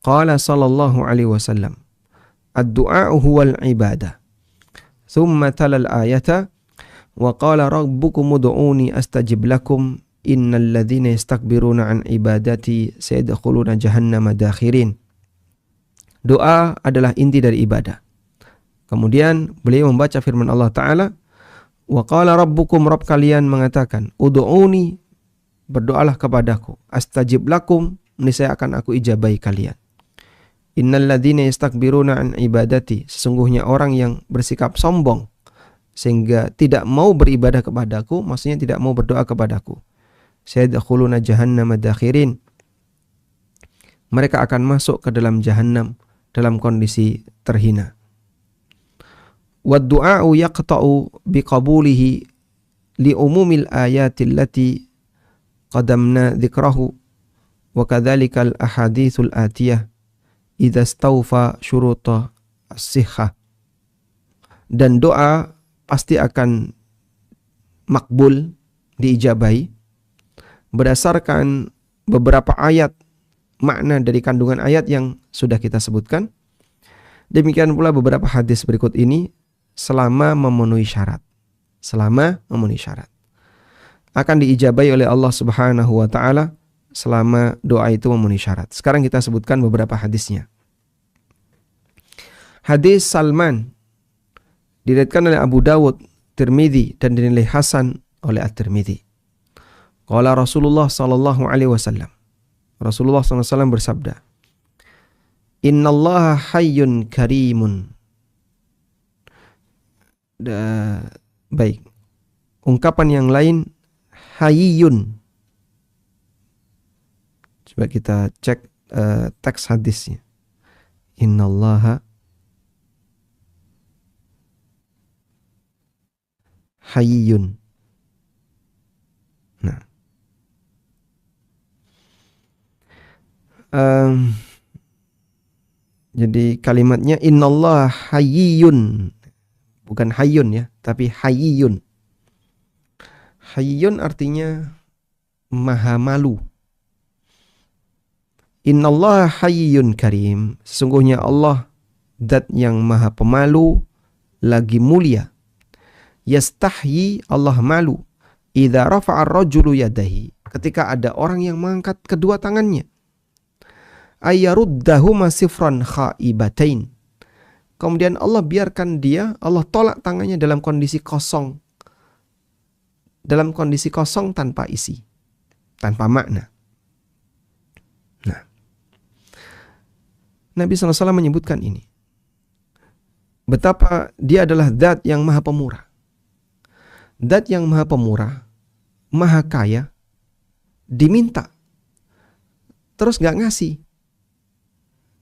qala sallallahu alaihi wasallam, ad-du'a'u huwal ibadah. Thumma talal ayata wa qala rabbukum ud'uni astajib lakum innal ladzina yastakbiruna an ibadati sayadkhuluna jahannama dakhirin. Doa adalah inti dari ibadah. Kemudian beliau membaca firman Allah Ta'ala, wa qala rabbukum, Rabb kalian mengatakan, ud'uni, berdoalah kepadaku, astajib lakum, niscaya akan aku ijabahi kalian. Innal ladzina yastakbiruna an ibadati, sesungguhnya orang yang bersikap sombong sehingga tidak mau beribadah kepadaku, maksudnya tidak mau berdoa kepadaku. Sayadkhuluna jahannama dakhirin, mereka akan masuk ke dalam jahannam dalam kondisi terhina. Wad du'a'u yaqta'u biqabulihi li umumil ayati allati qadamna dzikrahu wa kadzalika al ahaditsul atiyah idza stawfa syuruta as-sihhah. Dan doa pasti akan makbul, diijabahi berdasarkan beberapa ayat, makna dari kandungan ayat yang sudah kita sebutkan. Demikian pula beberapa hadis berikut ini selama memenuhi syarat. Selama memenuhi syarat. Akan diijabahi oleh Allah Subhanahu wa taala selama doa itu memenuhi syarat. Sekarang kita sebutkan beberapa hadisnya. Hadis Salman diriwayatkan oleh Abu Dawud, Tirmidzi dan dinilai hasan oleh At-Tirmidzi. Qala Rasulullah sallallahu alaihi wasallam. Rasulullah SAW bersabda, Innallaha hayyun karimun. Baik. Ungkapan yang lain, hayyun. Coba kita cek teks hadisnya. Innallaha hayyun. Nah, jadi kalimatnya innallaha hayyun, bukan hayyun ya, tapi hayyun. Hayyun artinya maha malu. Innallaha hayyun karim. Sesungguhnya Allah zat yang maha pemalu lagi mulia. Yastahyi, Allah malu. Idza rafa'a ar-rajulu yadahi. Ketika ada orang yang mengangkat kedua tangannya. Ayaruddahuma sifran khaibatain. Kemudian Allah biarkan dia, Allah tolak tangannya dalam kondisi kosong. Dalam kondisi kosong tanpa isi, tanpa makna. Nah, Nabi SAW menyebutkan ini. Betapa dia adalah zat yang maha pemurah. Zat yang maha pemurah, maha kaya, diminta, terus gak ngasih.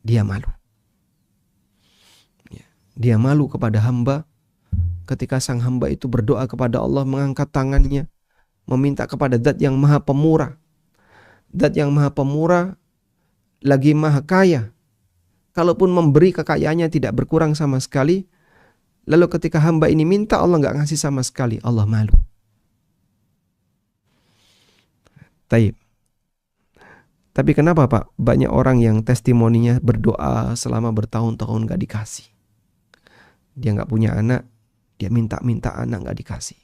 Dia malu. Dia malu kepada hamba ketika sang hamba itu berdoa kepada Allah, mengangkat tangannya, meminta kepada zat yang maha pemurah. Zat yang maha pemurah, lagi maha kaya. Kalaupun memberi kekayaannya tidak berkurang sama sekali, lalu ketika hamba ini minta, Allah gak ngasih sama sekali, Allah malu. Taib. Tapi kenapa Pak? Banyak orang yang testimoninya berdoa selama bertahun-tahun gak dikasih. Dia gak punya anak, dia minta anak gak dikasih.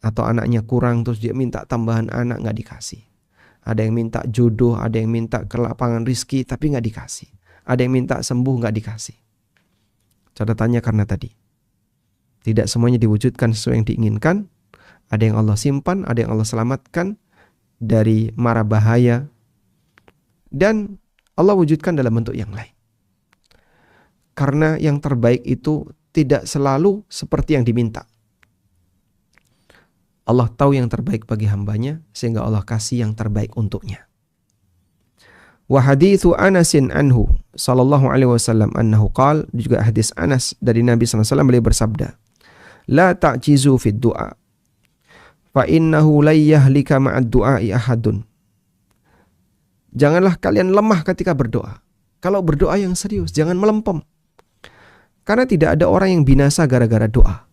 Atau anaknya kurang terus dia minta tambahan anak gak dikasih. Ada yang minta jodoh, ada yang minta kelapangan rizki tapi gak dikasih. Ada yang minta sembuh gak dikasih. Catatannya karena tadi, tidak semuanya diwujudkan sesuai yang diinginkan. Ada yang Allah simpan, ada yang Allah selamatkan dari mara bahaya, dan Allah wujudkan dalam bentuk yang lain. Karena yang terbaik itu tidak selalu seperti yang diminta. Allah tahu yang terbaik bagi hambanya, sehingga Allah kasih yang terbaik untuknya. Wa hadithu Anasin anhu sallallahu alaihi wasallam annahu qala, juga hadis Anas dari Nabi sallallahu alaihi wasallam, beliau bersabda, la ta'jizu fid du'a fa innahu la yahlika ma'ad du'ai ahadun. Janganlah kalian lemah ketika berdoa. Kalau berdoa yang serius, jangan melempem. Karena tidak ada orang yang binasa gara-gara doa.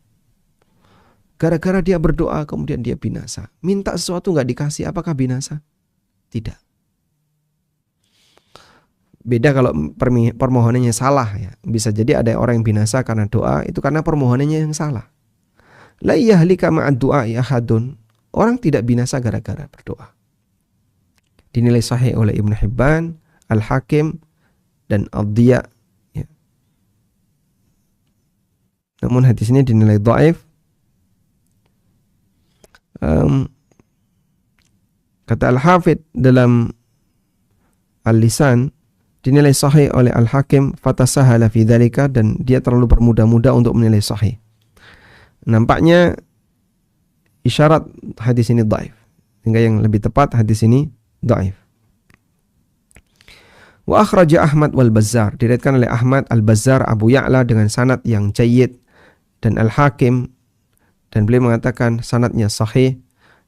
Gara-gara dia berdoa kemudian dia binasa. Minta sesuatu gak dikasih, apakah binasa? Tidak. Beda kalau permohonannya salah ya. Bisa jadi ada orang yang binasa karena doa, itu karena permohonannya yang salah. La yahlika ma'ad du'ai ahadun. Orang tidak binasa gara-gara berdoa. Dinilai sahih oleh Ibnu Hibban, Al-Hakim, dan Ad-Diya. Ya. Namun hadis ini dinilai dhaif. Kata Al-Hafidh dalam Al-Lisan, dinilai sahih oleh Al-Hakim, fatasahala fi dzalika, dan dia terlalu bermudah-mudah untuk menilai sahih. Nampaknya isyarat hadis ini dhaif. Sehingga yang lebih tepat hadis ini dhaif. Wa akhraja Ahmad wal Bazzar, diriwayatkan oleh Ahmad, Al-Bazzar, Abu Ya'la dengan sanad yang jayyid, dan Al-Hakim, dan beliau mengatakan sanadnya sahih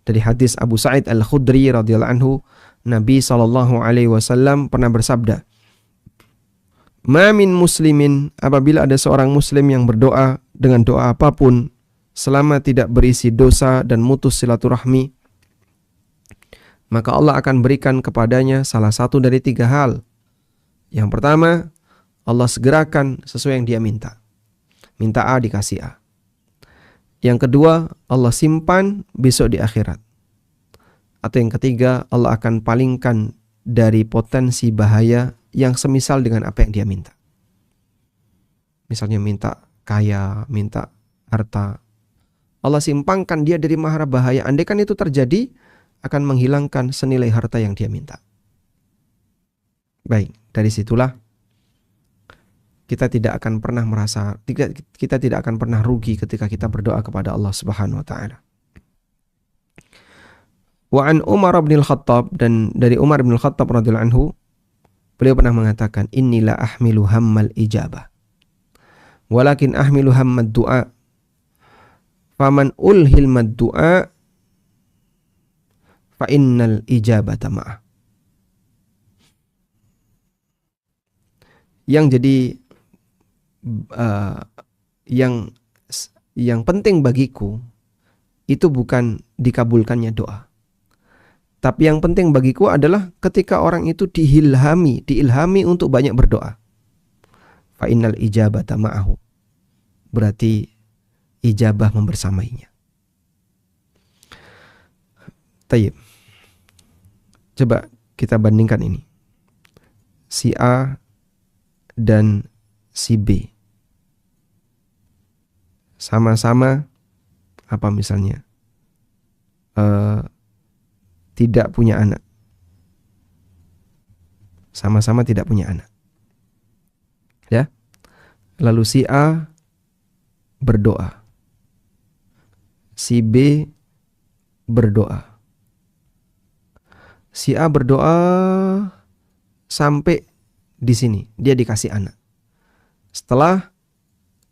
dari hadis Abu Sa'id Al-Khudri radhiyallahu anhu, Nabi SAW pernah bersabda, ma min muslimin, apabila ada seorang muslim yang berdoa dengan doa apapun selama tidak berisi dosa dan mutus silaturahmi, maka Allah akan berikan kepadanya salah satu dari 3 hal. Yang pertama, Allah segerakan sesuai yang dia minta. Minta A dikasih A. Yang kedua, Allah simpan besok di akhirat. Atau yang ketiga, Allah akan palingkan dari potensi bahaya yang semisal dengan apa yang dia minta. Misalnya minta kaya, minta harta. Allah simpangkan dia dari mara bahaya. Andai kan itu terjadi, akan menghilangkan senilai harta yang dia minta. Baik, dari situlah kita tidak akan pernah kita tidak akan pernah rugi ketika kita berdoa kepada Allah Subhanahu wa taala. Wa an Umar bin Al-Khattab, dan dari Umar bin Al-Khattab radhiyallahu anhu, beliau pernah mengatakan, inni la ahmilu hammal ijabah walakin ahmilu hammad du'a faman ulhilmad du'a fa innal ijabata ma'ah. Yang jadi yang penting bagiku itu bukan dikabulkannya doa, tapi yang penting bagiku adalah ketika orang itu diilhami untuk banyak berdoa. Fa innal ijabata ma'ahu, berarti ijabah membersamainya. Tayyib. Coba kita bandingkan ini. Si A dan si B. Sama-sama apa misalnya? Tidak punya anak. Sama-sama tidak punya anak. Ya. Lalu si A berdoa. Si B berdoa. Si A berdoa sampai di sini, dia dikasih anak. Setelah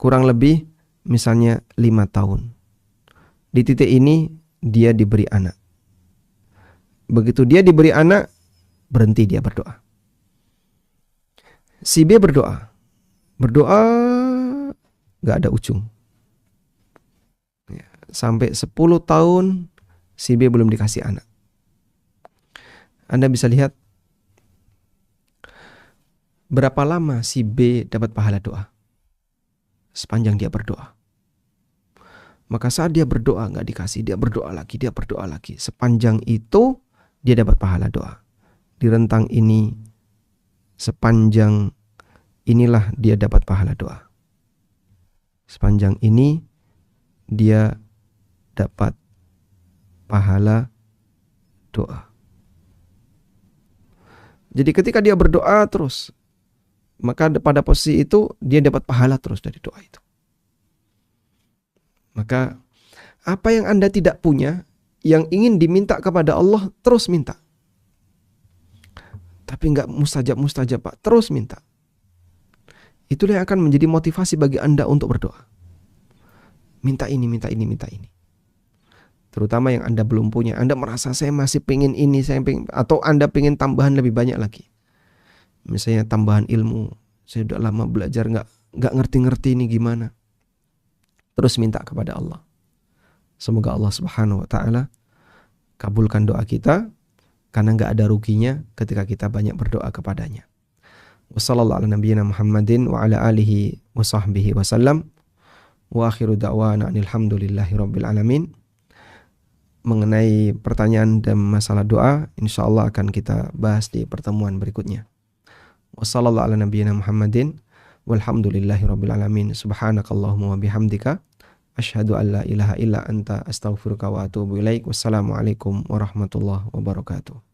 kurang lebih misalnya 5 tahun. Di titik ini dia diberi anak. Begitu dia diberi anak, berhenti dia berdoa. Si B berdoa. Berdoa gak ada ujung. Sampai 10 tahun si B belum dikasih anak. Anda bisa lihat berapa lama si B dapat pahala doa. Sepanjang dia berdoa. Maka saat dia berdoa gak dikasih, dia berdoa lagi. Sepanjang itu dia dapat pahala doa. Di rentang ini, sepanjang inilah dia dapat pahala doa. Sepanjang ini dia dapat pahala doa. Jadi ketika dia berdoa terus, maka pada posisi itu dia dapat pahala terus dari doa itu. Maka apa yang Anda tidak punya, yang ingin diminta kepada Allah, terus minta. Tapi enggak mustajab Pak, terus minta. Itulah yang akan menjadi motivasi bagi Anda untuk berdoa. Minta ini. Terutama yang Anda belum punya. Anda merasa saya masih pengen ini, atau Anda pengen tambahan lebih banyak lagi. Misalnya tambahan ilmu. Saya udah lama belajar nggak ngerti ini gimana. Terus minta kepada Allah. Semoga Allah Subhanahu wa taala kabulkan doa kita, karena nggak ada ruginya ketika kita banyak berdoa kepadanya. Wassallallahu ala nabiyyina Muhammadin wa ala alihi wa sahbihi wasallam. Wa akhiru da'wana alhamdulillahi rabbil alamin. Mengenai pertanyaan dan masalah doa, insyaallah akan kita bahas di pertemuan berikutnya. Wassallallahu ala nabiyyina Muhammadin walhamdulillahi rabbil alamin. Subhanakallahumma wa bihamdika asyhadu an la ilaha illa anta astaghfiruka wa atubu ilaik. Wassalamualaikum warahmatullahi wabarakatuh.